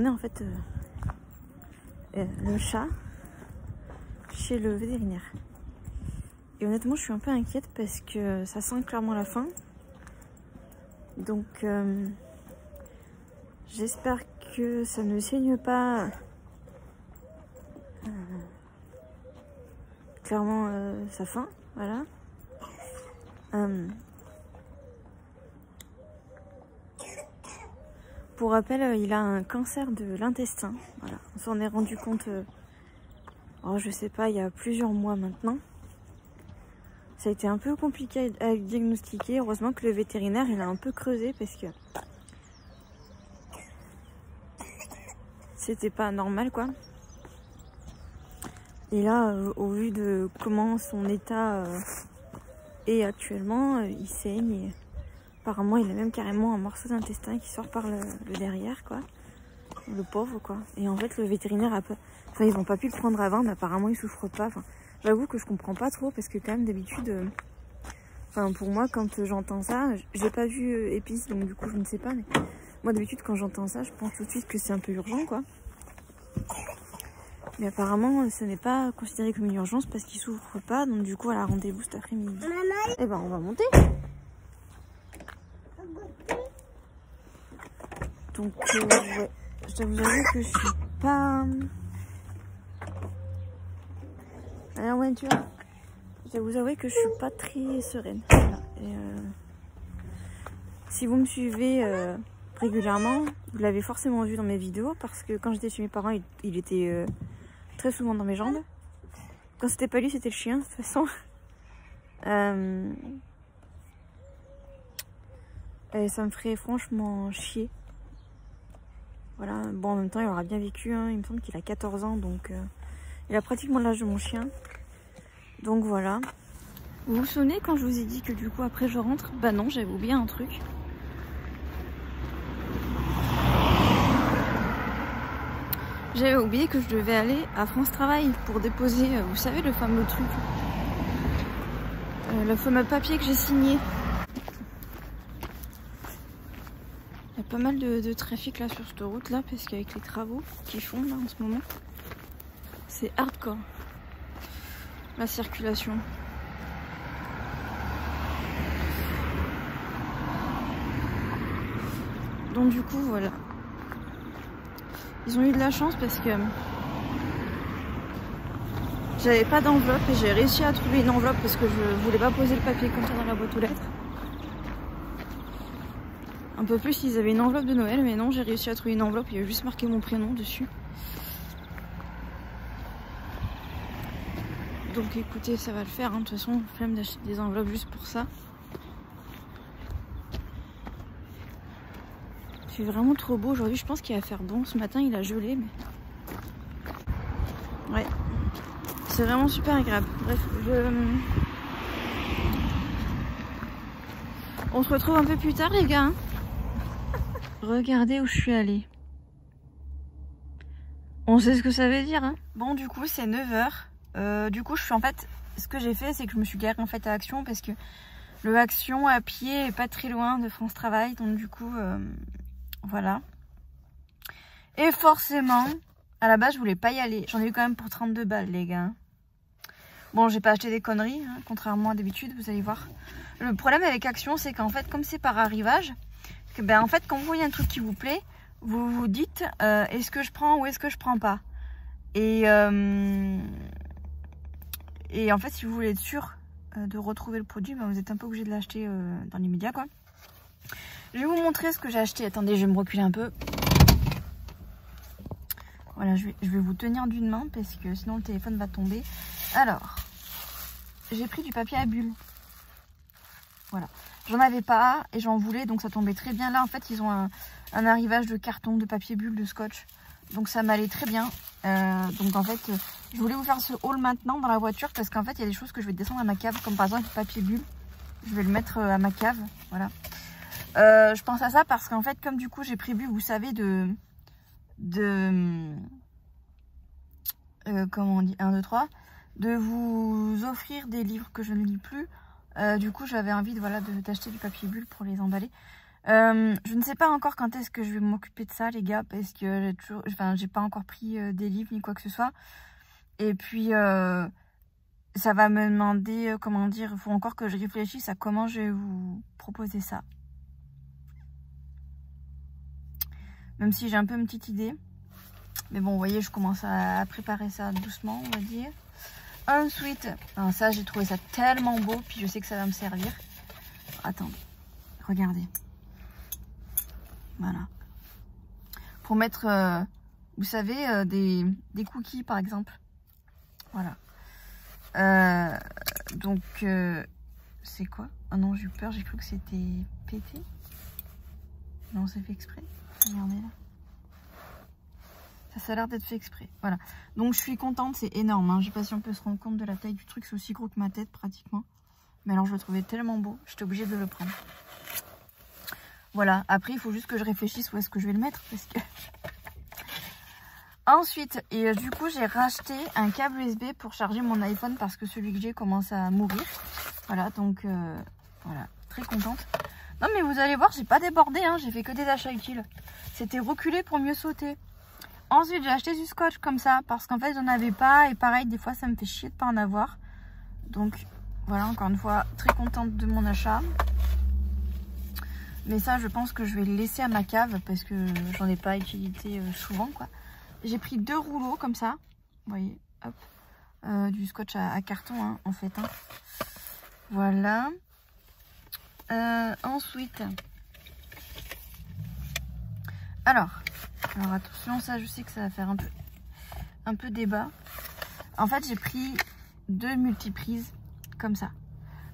en fait le chat chez le vétérinaire. Et honnêtement je suis un peu inquiète parce que ça sent clairement la faim. Donc j'espère que ça ne saigne pas clairement sa faim. Voilà. Pour rappel, il a un cancer de l'intestin. Voilà. On s'en est rendu compte, je sais pas, il y a plusieurs mois maintenant. Ça a été un peu compliqué à diagnostiquer. Heureusement que le vétérinaire, il a un peu creusé parce que c'était pas normal, quoi. Et là, au vu de comment son état est actuellement, il saigne. Et apparemment, il a même carrément un morceau d'intestin qui sort par le derrière, quoi. Le pauvre, quoi. Et en fait, le vétérinaire a pas... Enfin, ils n'ont pas pu le prendre avant, mais apparemment, il souffre pas. Enfin, j'avoue que je comprends pas trop, parce que quand même, d'habitude... Enfin, pour moi, quand j'entends ça... J'ai pas vu Épice, donc du coup, je ne sais pas. Mais moi, d'habitude, quand j'entends ça, je pense tout de suite que c'est un peu urgent, quoi. Mais apparemment, ce n'est pas considéré comme une urgence, parce qu'il souffre pas. Donc du coup, elle a rendez-vous cet après-midi. Eh ben, on va monter. Donc, ouais, je dois vous avouer que je suis pas... Alors, ouais, tu vois, je dois vous avouer que je suis pas très sereine. Voilà. Et Si vous me suivez régulièrement, vous l'avez forcément vu dans mes vidéos parce que quand j'étais chez mes parents, il était très souvent dans mes jambes. Quand c'était pas lui, c'était le chien de toute façon. Et ça me ferait franchement chier. Voilà, bon en même temps il aura bien vécu, hein. Il me semble qu'il a 14 ans donc il a pratiquement l'âge de mon chien. Donc voilà. Vous vous souvenez quand je vous ai dit que du coup après je rentre? Bah non, j'avais oublié un truc. J'avais oublié que je devais aller à France Travail pour déposer, vous savez, le fameux truc. Le fameux papier que j'ai signé. Il y a pas mal de trafic là sur cette route là parce qu'avec les travaux qu'ils font là en ce moment, c'est hardcore la circulation. Donc du coup voilà, ils ont eu de la chance parce que j'avais pas d'enveloppe et j'ai réussi à trouver une enveloppe parce que je voulais pas poser le papier comme ça dans la boîte aux lettres. Un peu plus ils avaient une enveloppe de Noël, mais non, j'ai réussi à trouver une enveloppe, il y a juste marqué mon prénom dessus. Donc écoutez, ça va le faire, hein. De toute façon, flemme d'acheter des enveloppes juste pour ça. Il fait vraiment trop beau aujourd'hui, je pense qu'il va faire bon. Ce matin il a gelé, mais... Ouais, c'est vraiment super agréable. Bref, on se retrouve un peu plus tard les gars, hein. Regardez où je suis allée. On sait ce que ça veut dire, hein. Bon, du coup, c'est 9 h. Du coup, je suis en fait... Ce que j'ai fait, c'est que je me suis garée en fait à Action parce que le Action à pied est pas très loin de France Travail. Donc du coup, voilà. Et forcément, à la base, je voulais pas y aller. J'en ai eu quand même pour 32 balles, les gars. Bon, j'ai pas acheté des conneries, hein, contrairement à d'habitude, vous allez voir. Le problème avec Action, c'est qu'en fait, comme c'est par arrivage... Ben en fait quand vous voyez un truc qui vous plaît, vous vous dites est-ce que je prends ou est-ce que je prends pas, et en fait si vous voulez être sûr de retrouver le produit, ben, vous êtes un peu obligé de l'acheter dans l'immédiat quoi. Je vais vous montrer ce que j'ai acheté. Attendez, je vais me reculer un peu. Voilà, je vais vous tenir d'une main parce que sinon le téléphone va tomber. Alors, j'ai pris du papier à bulles. Voilà. J'en avais pas et j'en voulais, donc ça tombait très bien. Là, en fait, ils ont un arrivage de carton, de papier bulle, de scotch. Donc ça m'allait très bien. Donc en fait, je voulais vous faire ce haul maintenant dans la voiture parce qu'en fait, il y a des choses que je vais descendre à ma cave, comme par exemple le papier bulle. Je vais le mettre à ma cave, voilà. Je pense à ça parce qu'en fait, comme du coup, j'ai prévu, vous savez, comment on dit, 1, 2, 3, de vous offrir des livres que je ne lis plus. Du coup j'avais envie de, voilà, d'acheter du papier bulle pour les emballer. Je ne sais pas encore quand est-ce que je vais m'occuper de ça les gars, parce que j'ai pas encore pris des livres ni quoi que ce soit. Et puis ça va me demander, comment dire, il faut encore que je réfléchisse à comment je vais vous proposer ça. Même si j'ai un peu une petite idée. Mais bon, vous voyez, je commence à préparer ça doucement, on va dire. Ensuite, alors ça j'ai trouvé ça tellement beau, puis je sais que ça va me servir. Attendez, regardez. Voilà. Pour mettre, vous savez, des cookies par exemple. Voilà. Donc, c'est quoi? Ah non, j'ai eu peur, j'ai cru que c'était pété. Non, c'est fait exprès. Regardez là. Ça a l'air d'être fait exprès. Voilà. Donc je suis contente, c'est énorme. Hein. Je sais pas si on peut se rendre compte de la taille du truc. C'est aussi gros que ma tête pratiquement. Mais alors je le trouvais tellement beau. J'étais obligée de le prendre. Voilà. Après, il faut juste que je réfléchisse où est-ce que je vais le mettre. Parce que... Ensuite, et du coup, j'ai racheté un câble USB pour charger mon iPhone parce que celui que j'ai commence à mourir. Voilà. Donc, voilà. Très contente. Non, mais vous allez voir, j'ai pas débordé. Hein. J'ai fait que des achats utiles. C'était reculé pour mieux sauter. Ensuite, j'ai acheté du scotch comme ça parce qu'en fait, j'en avais pas. Et pareil, des fois, ça me fait chier de pas en avoir. Donc, voilà, encore une fois, très contente de mon achat. Mais ça, je pense que je vais le laisser à ma cave parce que j'en ai pas utilisé souvent, quoi. J'ai pris 2 rouleaux comme ça. Vous voyez, hop. Du scotch à carton, hein, en fait. Hein. Voilà. Ensuite, Alors attention, ça je sais que ça va faire un peu débat. En fait j'ai pris 2 multiprises comme ça.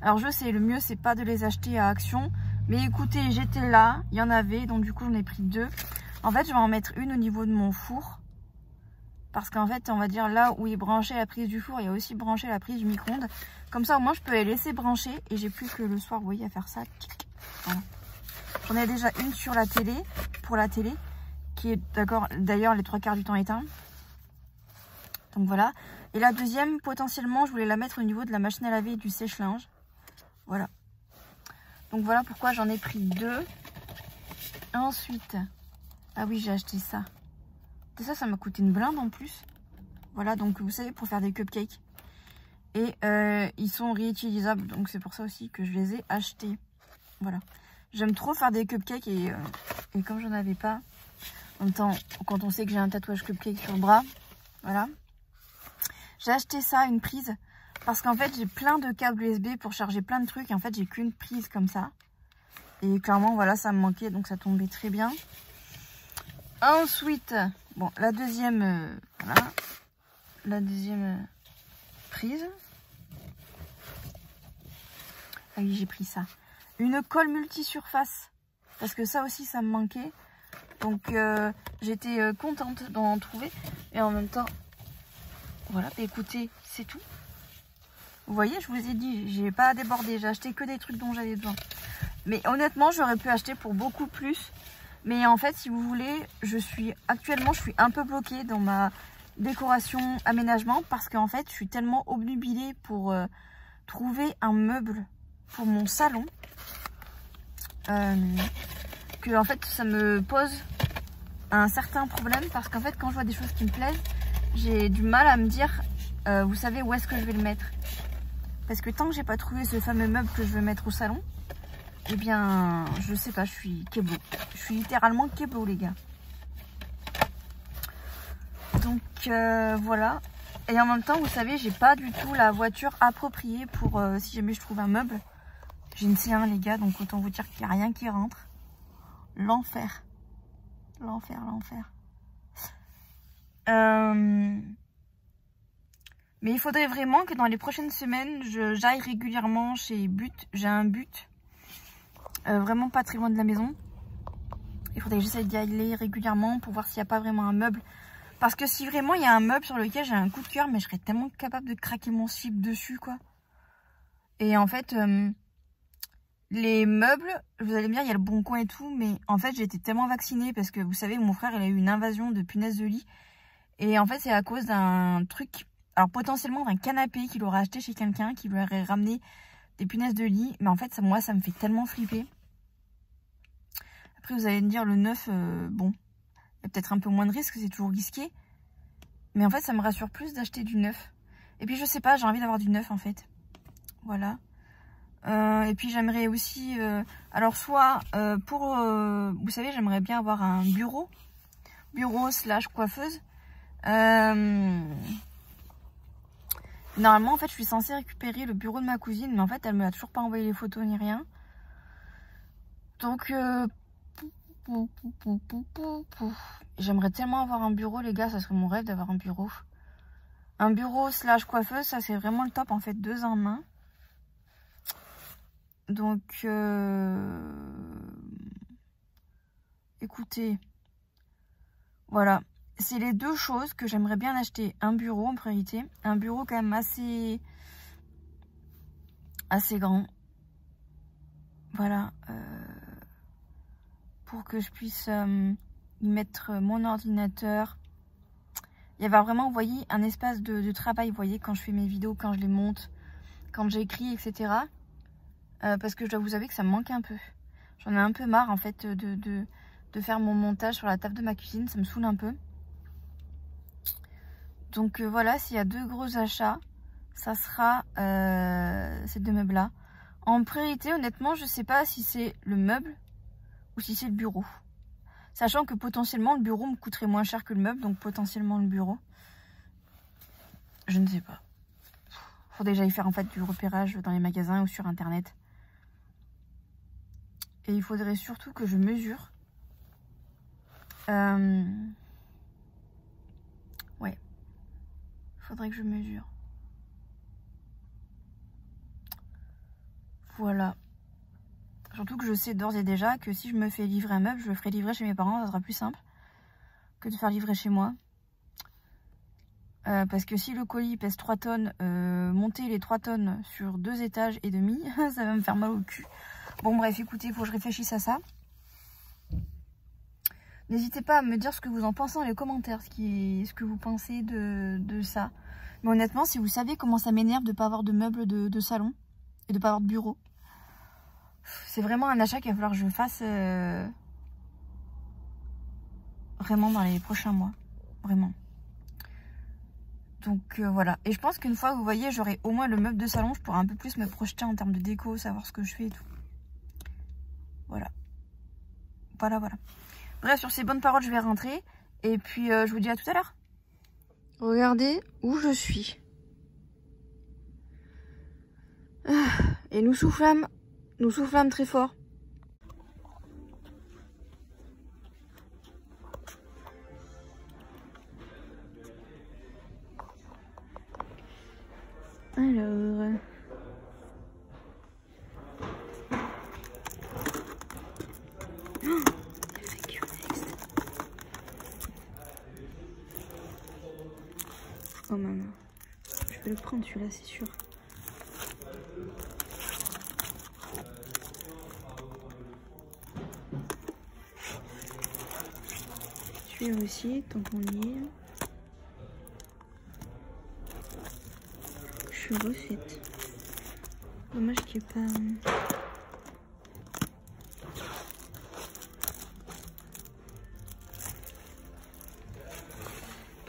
Alors je sais, le mieux c'est pas de les acheter à Action, mais écoutez, j'étais là, il y en avait, donc du coup j'en ai pris 2. En fait je vais en mettre une au niveau de mon four, parce qu'en fait on va dire là où est branchée la prise du four, il y a aussi branché la prise du micro-ondes. Comme ça au moins je peux les laisser brancher et j'ai plus que le soir, vous voyez, à faire ça. Voilà. J'en ai déjà une sur la télé, pour la télé, qui est d'ailleurs les 3/4 du temps éteint. Donc voilà. Et la deuxième, potentiellement, je voulais la mettre au niveau de la machine à laver et du sèche-linge. Voilà. Donc voilà pourquoi j'en ai pris 2. Ensuite, ah oui, j'ai acheté ça. Ça m'a coûté une blinde en plus. Voilà, donc vous savez, pour faire des cupcakes. Et ils sont réutilisables, donc c'est pour ça aussi que je les ai achetés. Voilà. J'aime trop faire des cupcakes et comme j'en avais pas, en même temps, quand on sait que j'ai un tatouage cupcake sur le bras, voilà. J'ai acheté ça, une prise, parce qu'en fait j'ai plein de câbles USB pour charger plein de trucs et en fait j'ai qu'une prise comme ça. Et clairement voilà, ça me manquait, donc ça tombait très bien. Ensuite, bon, la deuxième, voilà, la deuxième prise. Ah oui, j'ai pris ça. Une colle multisurface, parce que ça aussi ça me manquait. Donc j'étais contente d'en trouver. Et en même temps, voilà, bah, écoutez, c'est tout. Vous voyez, je vous ai dit, j'ai pas débordé. J'ai acheté que des trucs dont j'avais besoin. Mais honnêtement, j'aurais pu acheter pour beaucoup plus. Mais en fait, si vous voulez, actuellement, je suis un peu bloquée dans ma décoration aménagement. Parce qu'en fait, je suis tellement obnubilée pour trouver un meuble pour mon salon. Que en fait ça me pose un certain problème, parce qu'en fait quand je vois des choses qui me plaisent, j'ai du mal à me dire vous savez où est-ce que je vais le mettre, parce que tant que j'ai pas trouvé ce fameux meuble que je veux mettre au salon, eh bien je sais pas, je suis keblo, je suis littéralement keblo les gars. Donc voilà. Et en même temps vous savez, j'ai pas du tout la voiture appropriée pour si jamais je trouve un meuble. J'ai une C1 les gars, donc autant vous dire qu'il n'y a rien qui rentre. L'enfer. L'enfer, l'enfer. Mais il faudrait vraiment que dans les prochaines semaines, j'aille régulièrement chez But. J'ai un But. Vraiment pas très loin de la maison. Il faudrait que j'essaye d'y aller régulièrement pour voir s'il n'y a pas vraiment un meuble. Parce que si vraiment il y a un meuble sur lequel j'ai un coup de cœur, mais je serais tellement capable de craquer mon slip dessus, quoi. Et en fait... les meubles, vous allez me dire, il y a le Bon Coin et tout, mais en fait, j'ai été tellement vaccinée parce que vous savez, mon frère, il a eu une invasion de punaises de lit. Et en fait, c'est à cause d'un truc, alors potentiellement d'un canapé qu'il aurait acheté chez quelqu'un qui lui aurait ramené des punaises de lit. Mais en fait, moi, ça me fait tellement flipper. Après, vous allez me dire, le neuf, bon, il y a peut-être un peu moins de risques, c'est toujours risqué. Mais en fait, ça me rassure plus d'acheter du neuf. Et puis, je sais pas, j'ai envie d'avoir du neuf, en fait. Voilà. Et puis j'aimerais aussi, alors soit vous savez, j'aimerais bien avoir un bureau / coiffeuse. Normalement en fait je suis censée récupérer le bureau de ma cousine, mais en fait elle me a toujours pas envoyé les photos ni rien. Donc j'aimerais tellement avoir un bureau les gars, ça serait mon rêve d'avoir un bureau. Un bureau / coiffeuse, ça c'est vraiment le top en fait, 2 en main. Donc, écoutez, voilà, c'est les 2 choses que j'aimerais bien acheter. Un bureau en priorité, un bureau quand même assez grand. Voilà, pour que je puisse y mettre mon ordinateur. Il y avait vraiment, vous voyez, un espace de travail, vous voyez, quand je fais mes vidéos, quand je les monte, quand j'écris, etc. Parce que je dois vous avouer que ça me manque un peu. J'en ai un peu marre en fait de faire mon montage sur la table de ma cuisine. Ça me saoule un peu. Donc voilà, s'il y a 2 gros achats, ça sera ces 2 meubles là. En priorité, honnêtement, je sais pas si c'est le meuble ou si c'est le bureau. Sachant que potentiellement le bureau me coûterait moins cher que le meuble. Donc potentiellement le bureau. Je ne sais pas. Faudrait déjà y faire en fait du repérage dans les magasins ou sur internet. Et il faudrait surtout que je mesure Ouais. Faudrait que je mesure. Voilà. Surtout que je sais d'ores et déjà que si je me fais livrer un meuble, je le ferai livrer chez mes parents, ça sera plus simple que de faire livrer chez moi. Parce que si le colis pèse 3 tonnes, monter les 3 tonnes sur 2 étages et demi, ça va me faire mal au cul. Bon bref, écoutez, il faut que je réfléchisse à ça. N'hésitez pas à me dire ce que vous en pensez dans les commentaires, ce que vous pensez de ça. Mais honnêtement, si vous saviez comment ça m'énerve de ne pas avoir de meubles de salon et de ne pas avoir de bureau, c'est vraiment un achat qu'il va falloir que je fasse vraiment dans les prochains mois. Vraiment. Donc voilà. Et je pense qu'une fois, vous voyez, j'aurai au moins le meuble de salon, je pourrai un peu plus me projeter en termes de déco, savoir ce que je fais et tout. Voilà. Voilà. Bref, sur ces bonnes paroles, je vais rentrer. Et puis, je vous dis à tout à l'heure. Regardez où je suis. Et nous soufflâmes très fort. Alors... Oh maman, je vais le prendre celui-là, c'est sûr. Celui-là aussi, tant qu'on y est. Je suis refaite. Dommage qu'il n'y ait pas...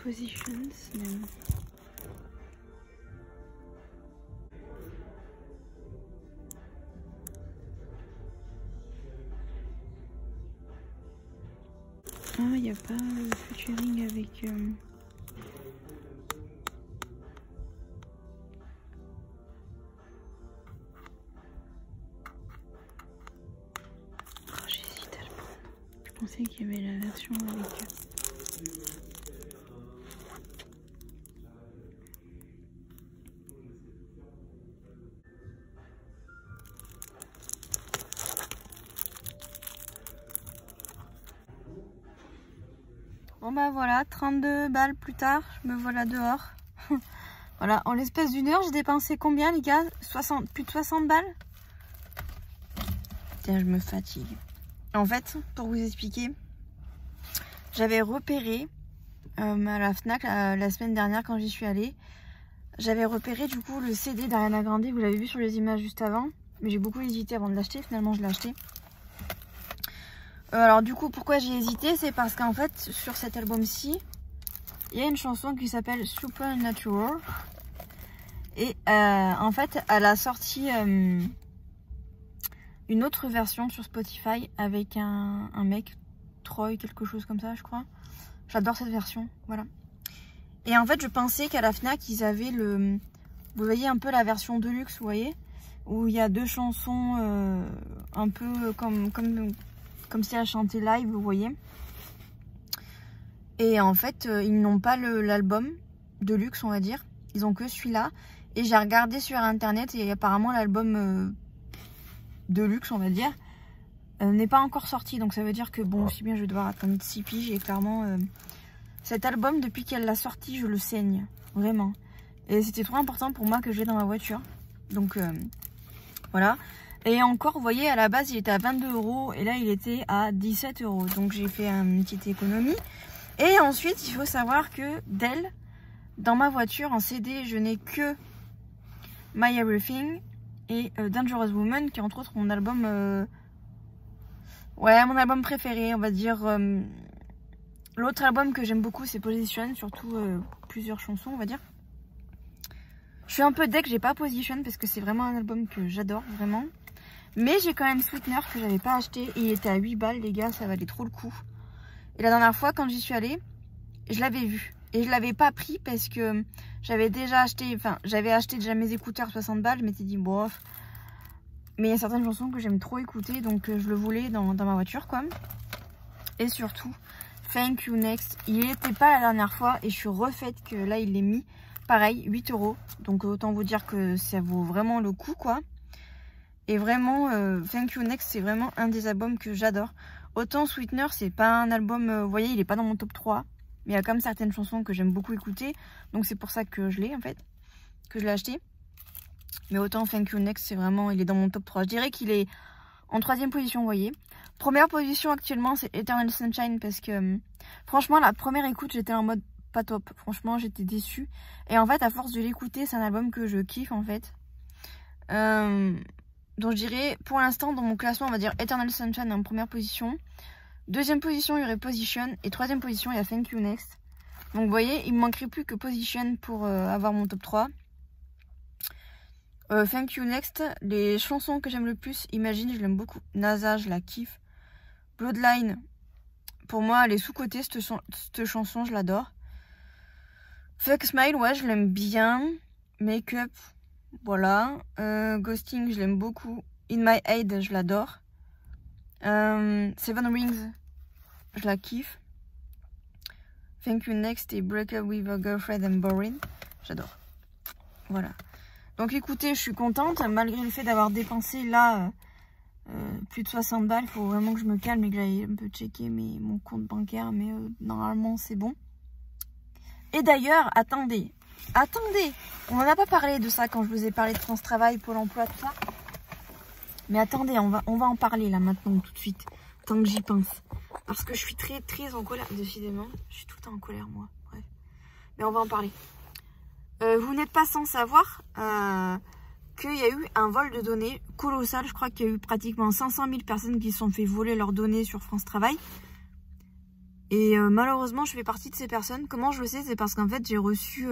Positions, même. Ah, il n'y a pas le featuring avec... Oh, j'hésite à le prendre. Je pensais qu'il y avait la version avec... Bon bah voilà, 32 balles plus tard, je me voilà dehors. Voilà, en l'espace d'une heure, j'ai dépensé combien les gars? Plus de 60 balles? Tiens, je me fatigue. En fait, pour vous expliquer, j'avais repéré à la Fnac la semaine dernière quand j'y suis allée. J'avais repéré du coup le CD d'Ariana Grande, vous l'avez vu sur les images juste avant. Mais j'ai beaucoup hésité avant de l'acheter, finalement je l'ai acheté. Alors du coup, pourquoi j'ai hésité? C'est parce qu'en fait, sur cet album-ci, il y a une chanson qui s'appelle Supernatural. Et en fait, elle a sorti une autre version sur Spotify avec un mec, Troy, quelque chose comme ça, je crois. J'adore cette version, voilà. Et en fait, je pensais qu'à la Fnac, ils avaient le... Vous voyez un peu la version Deluxe, vous voyez? Où il y a 2 chansons un peu comme si elle chantait live, vous voyez. Et en fait, ils n'ont pas l'album Deluxe, on va dire. Ils ont que celui-là. Et j'ai regardé sur internet et apparemment l'album Deluxe, on va dire, n'est pas encore sorti. Donc ça veut dire que bon, aussi bien je vais devoir attendre 6 piges. Et clairement, cet album, depuis qu'elle l'a sorti, je le saigne. Vraiment. Et c'était trop important pour moi que je l'ai dans ma voiture. Donc voilà. Et encore, vous voyez, à la base, il était à 22 € et là, il était à 17 €. Donc, j'ai fait une petite économie. Et ensuite, il faut savoir que d'elle, dans ma voiture, en CD, je n'ai que My Everything et Dangerous Woman, qui est entre autres mon album... Ouais, mon album préféré, on va dire. L'autre album que j'aime beaucoup, c'est Position, surtout plusieurs chansons, on va dire. Je suis un peu deg, j'ai pas Position, parce que c'est vraiment un album que j'adore, vraiment. Mais j'ai quand même Sweetener que j'avais pas acheté. Et il était à 8 balles, les gars, ça valait trop le coup. Et la dernière fois, quand j'y suis allée, je l'avais vu. Et je l'avais pas pris parce que j'avais déjà acheté... Enfin, j'avais acheté déjà mes écouteurs 60 balles. Je m'étais dit, bof. Mais il y a certaines chansons que j'aime trop écouter. Donc, je le voulais dans ma voiture, quoi. Et surtout, Thank You Next. Il n'était pas la dernière fois et je suis refaite que là il est mis. Pareil, 8 €. Donc autant vous dire que ça vaut vraiment le coup quoi. Et vraiment, Thank You Next, c'est vraiment un des albums que j'adore. Autant Sweetener, c'est pas un album, vous voyez, il est pas dans mon top 3. Mais il y a quand même certaines chansons que j'aime beaucoup écouter. Donc c'est pour ça que je l'ai en fait, que je l'ai acheté. Mais autant Thank You Next, c'est vraiment, il est dans mon top 3. Je dirais qu'il est en 3e position, vous voyez. Première position actuellement, c'est Eternal Sunshine parce que franchement, la première écoute, j'étais en mode pas top. Franchement, j'étais déçue. Et en fait, à force de l'écouter, c'est un album que je kiffe en fait. Donc je dirais, pour l'instant, dans mon classement, on va dire Eternal Sunshine en première position. 2e position, il y aurait Position. Et 3e position, il y a Thank You Next. Donc vous voyez, il me manquerait plus que Position pour avoir mon top 3. Thank You Next, les chansons que j'aime le plus, Imagine, je l'aime beaucoup. NASA, je la kiffe. Bloodline, pour moi, elle est sous-cotée, cette chanson, je l'adore. Fuck Smile, ouais, je l'aime bien. Make-up, voilà. Ghosting, je l'aime beaucoup. In My Head, je l'adore. Seven Rings, je la kiffe. Thank You Next et Break Up With A Girlfriend and Boring, j'adore. Voilà. Donc écoutez, je suis contente, malgré le fait d'avoir dépensé là plus de 60 balles. Il faut vraiment que je me calme et que j'aille un peu checker mon compte bancaire, mais normalement c'est bon. Et d'ailleurs, attendez, on n'en a pas parlé de ça quand je vous ai parlé de France Travail, Pôle Emploi, tout ça. Mais attendez, on va en parler là maintenant tout de suite, tant que j'y pense. Parce que je suis très en colère, décidément. Je suis tout le temps en colère moi, bref. Mais on va en parler. Vous n'êtes pas sans savoir qu'il y a eu un vol de données colossal. Je crois qu'il y a eu pratiquement 500 000 personnes qui se sont fait voler leurs données sur France Travail. Et malheureusement, je fais partie de ces personnes. Comment je le sais? C'est parce qu'en fait, j'ai reçu...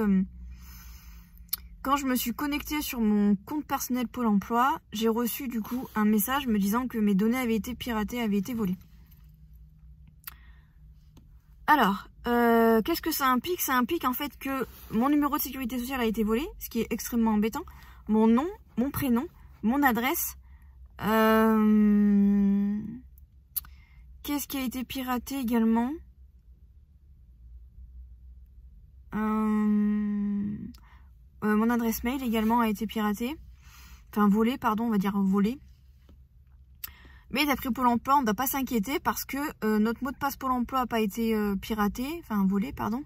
quand je me suis connectée sur mon compte personnel Pôle Emploi, j'ai reçu du coup un message me disant que mes données avaient été piratées, avaient été volées. Alors, qu'est-ce que ça implique? Ça implique en fait que mon numéro de sécurité sociale a été volé, ce qui est extrêmement embêtant. Mon nom, mon prénom, mon adresse. Qu'est-ce qui a été piraté également? Mon adresse mail également a été piratée. Enfin, volée, pardon, on va dire volée. Mais d'après Pôle Emploi, on ne doit pas s'inquiéter parce que notre mot de passe Pôle Emploi n'a pas été piraté, enfin volé, pardon.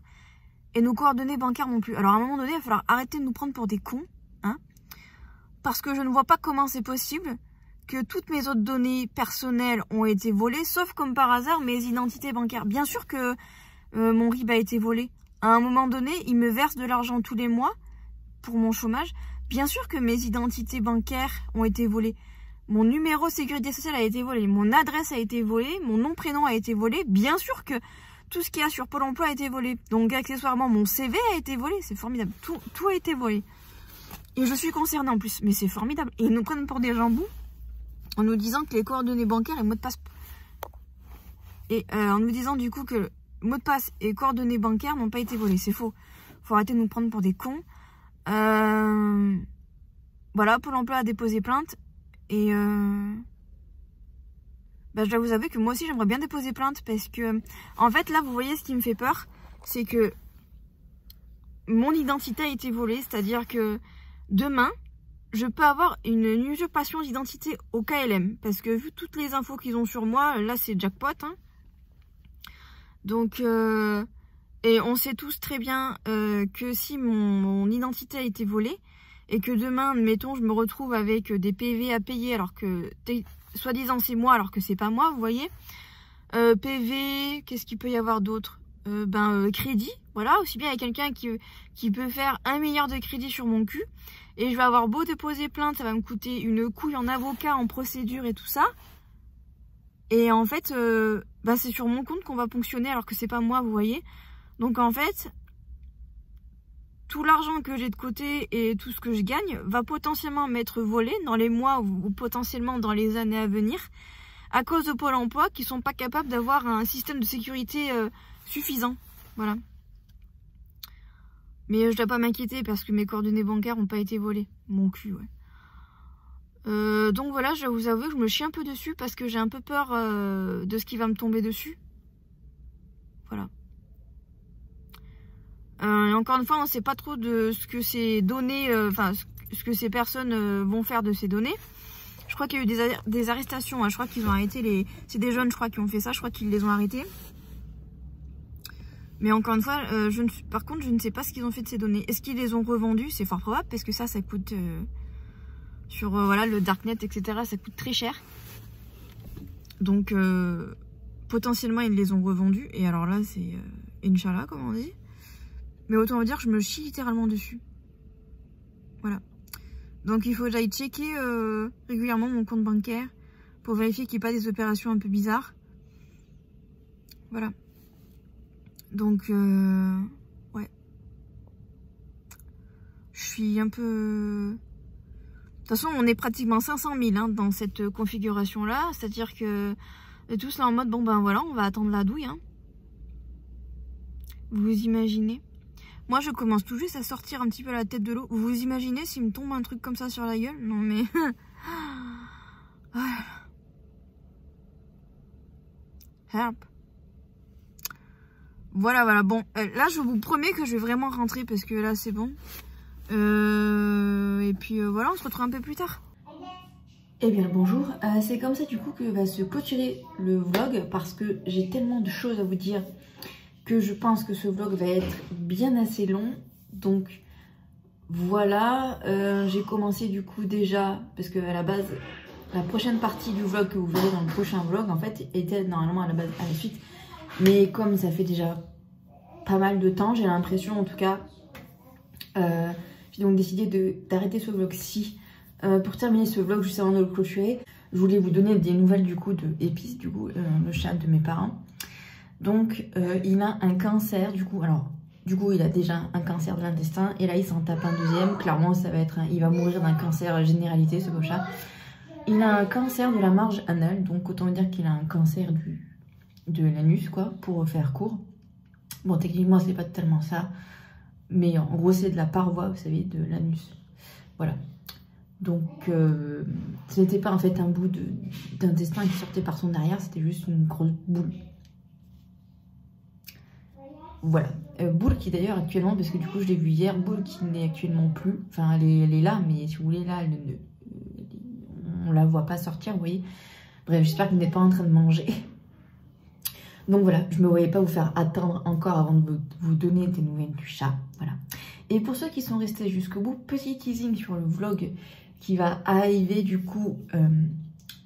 Et nos coordonnées bancaires non plus. Alors à un moment donné, il va falloir arrêter de nous prendre pour des cons. Hein, parce que je ne vois pas comment c'est possible que toutes mes autres données personnelles ont été volées, sauf comme par hasard mes identités bancaires. Bien sûr que mon RIB a été volé. À un moment donné, ils me versent de l'argent tous les mois pour mon chômage. Bien sûr que mes identités bancaires ont été volées. Mon numéro de sécurité sociale a été volé, mon adresse a été volée, mon nom, prénom a été volé. Bien sûr que tout ce qu'il y a sur Pôle Emploi a été volé. Donc accessoirement, mon CV a été volé, c'est formidable. Tout a été volé. Et je suis concernée en plus, mais c'est formidable. Et ils nous prennent pour des jambous en nous disant que les coordonnées bancaires et mot de passe... Et en nous disant du coup que mot de passe et coordonnées bancaires n'ont pas été volés. C'est faux. Faut arrêter de nous prendre pour des cons. Voilà, Pôle Emploi a déposé plainte. Et je dois vous avouer que moi aussi j'aimerais bien déposer plainte parce que en fait là vous voyez ce qui me fait peur, c'est que mon identité a été volée, c'est-à-dire que demain je peux avoir une usurpation d'identité au KLM parce que vu toutes les infos qu'ils ont sur moi, là c'est jackpot hein. Donc et on sait tous très bien que si mon identité a été volée et que demain, mettons, je me retrouve avec des PV à payer alors que, soi-disant, c'est moi alors que c'est pas moi, vous voyez. PV, qu'est-ce qu'il peut y avoir d'autre? Crédit, voilà, aussi bien il y a quelqu'un qui peut faire 1 milliard de crédit sur mon cul. Et je vais avoir beau déposer plainte, ça va me coûter une couille en avocat, en procédure et tout ça. Et en fait, c'est sur mon compte qu'on va ponctionner alors que c'est pas moi, vous voyez. Donc en fait... tout l'argent que j'ai de côté et tout ce que je gagne va potentiellement m'être volé dans les mois ou potentiellement dans les années à venir à cause de Pôle Emploi qui sont pas capables d'avoir un système de sécurité suffisant. Voilà. Mais je dois pas m'inquiéter parce que mes coordonnées bancaires n'ont pas été volées. Mon cul, ouais. Donc voilà, je dois vous avouer que je me chie un peu dessus parce que j'ai un peu peur de ce qui va me tomber dessus. Voilà. Encore une fois, on ne sait pas trop de ce que ces données, enfin ce que ces personnes vont faire de ces données. Je crois qu'il y a eu des arrestations, hein. Je crois qu'ils ont arrêté les... C'est des jeunes, je crois, qui ont fait ça. Je crois qu'ils les ont arrêtés. Mais encore une fois, par contre, je ne sais pas ce qu'ils ont fait de ces données. Est-ce qu'ils les ont revendues? C'est fort probable, parce que ça coûte... sur voilà, le Darknet, etc., ça coûte très cher. Donc, potentiellement, ils les ont revendus. Et alors là, c'est Inch'Allah, comme on dit. Mais autant vous dire que je me chie littéralement dessus. Voilà. Donc il faut que j'aille checker régulièrement mon compte bancaire pour vérifier qu'il n'y ait pas des opérations un peu bizarres. Voilà. Donc, ouais. Je suis un peu... De toute façon, on est pratiquement 500 000 hein, dans cette configuration-là. C'est-à-dire que on est tous là en mode, bon ben voilà, on va attendre la douille. Hein. Vous imaginez? Moi, je commence tout juste à sortir un petit peu la tête de l'eau. Vous imaginez s'il me tombe un truc comme ça sur la gueule? Non, mais... Help. Voilà, voilà. Bon, là, je vous promets que je vais vraiment rentrer parce que là, c'est bon. Et puis, voilà, on se retrouve un peu plus tard. Eh bien, bonjour. C'est comme ça, du coup, que va se clôturer le vlog parce que j'ai tellement de choses à vous dire que je pense que ce vlog va être bien assez long. Donc voilà, j'ai commencé du coup déjà, parce que à la base, la prochaine partie du vlog que vous verrez dans le prochain vlog, en fait, était normalement à la base à la suite. Mais comme ça fait déjà pas mal de temps, j'ai l'impression en tout cas, j'ai donc décidé d'arrêter ce vlog-ci. Pour terminer ce vlog, juste avant de le clôturer, je voulais vous donner des nouvelles du coup de Épice, du coup, le chat de mes parents. Donc, il a un cancer, du coup, alors, du coup, il a déjà un cancer de l'intestin, et là, il s'en tape un deuxième. Clairement, ça va être il va mourir d'un cancer généralité, ce beau chat. Il a un cancer de la marge anale, donc autant dire qu'il a un cancer de l'anus, quoi, pour faire court. Bon, techniquement, c'est pas tellement ça, mais en gros, c'est de la paroi, vous savez, de l'anus. Voilà. Donc, ce n'était pas en fait un bout d'intestin qui sortait par son derrière, c'était juste une grosse boule. Voilà, boule qui d'ailleurs actuellement, parce que du coup je l'ai vu hier, boule qui n'est actuellement plus, enfin elle est là, mais si vous voulez là, on la voit pas sortir, vous voyez. Bref, j'espère que vous n'êtes pas en train de manger. Donc voilà, je me voyais pas vous faire attendre encore avant de vous donner des nouvelles du chat, voilà. Et pour ceux qui sont restés jusqu'au bout, petit teasing sur le vlog qui va arriver du coup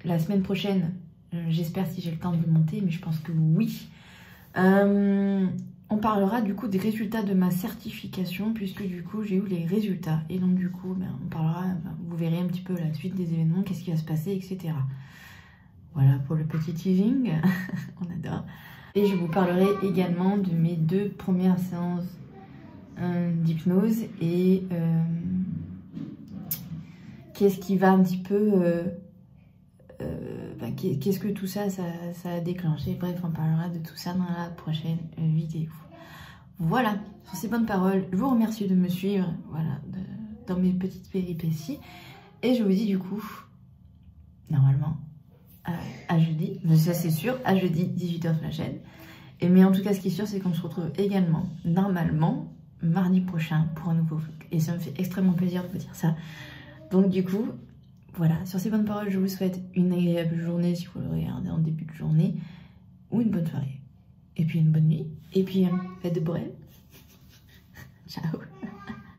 la semaine prochaine, j'espère si j'ai le temps de le monter, mais je pense que oui. On parlera du coup des résultats de ma certification puisque du coup j'ai eu les résultats et donc du coup ben, on parlera, vous verrez un petit peu la suite des événements, qu'est-ce qui va se passer, etc. Voilà pour le petit teasing, on adore. Et je vous parlerai également de mes 2 premières séances d'hypnose et qu'est-ce qui va un petit peu... qu'est-ce que tout ça, ça a déclenché. Bref, on parlera de tout ça dans la prochaine vidéo. Voilà, sur ces bonnes paroles, je vous remercie de me suivre voilà, dans mes petites péripéties. Et je vous dis du coup, normalement, à jeudi, mais ça c'est sûr, à jeudi 18h sur la chaîne. Mais en tout cas, ce qui est sûr, c'est qu'on se retrouve également, normalement, mardi prochain pour un nouveau vlog. Et ça me fait extrêmement plaisir de vous dire ça. Donc du coup... Voilà, sur ces bonnes paroles, je vous souhaite une agréable journée si vous le regardez en début de journée, ou une bonne soirée, et puis une bonne nuit, et puis faites de beaux rêves. Ciao.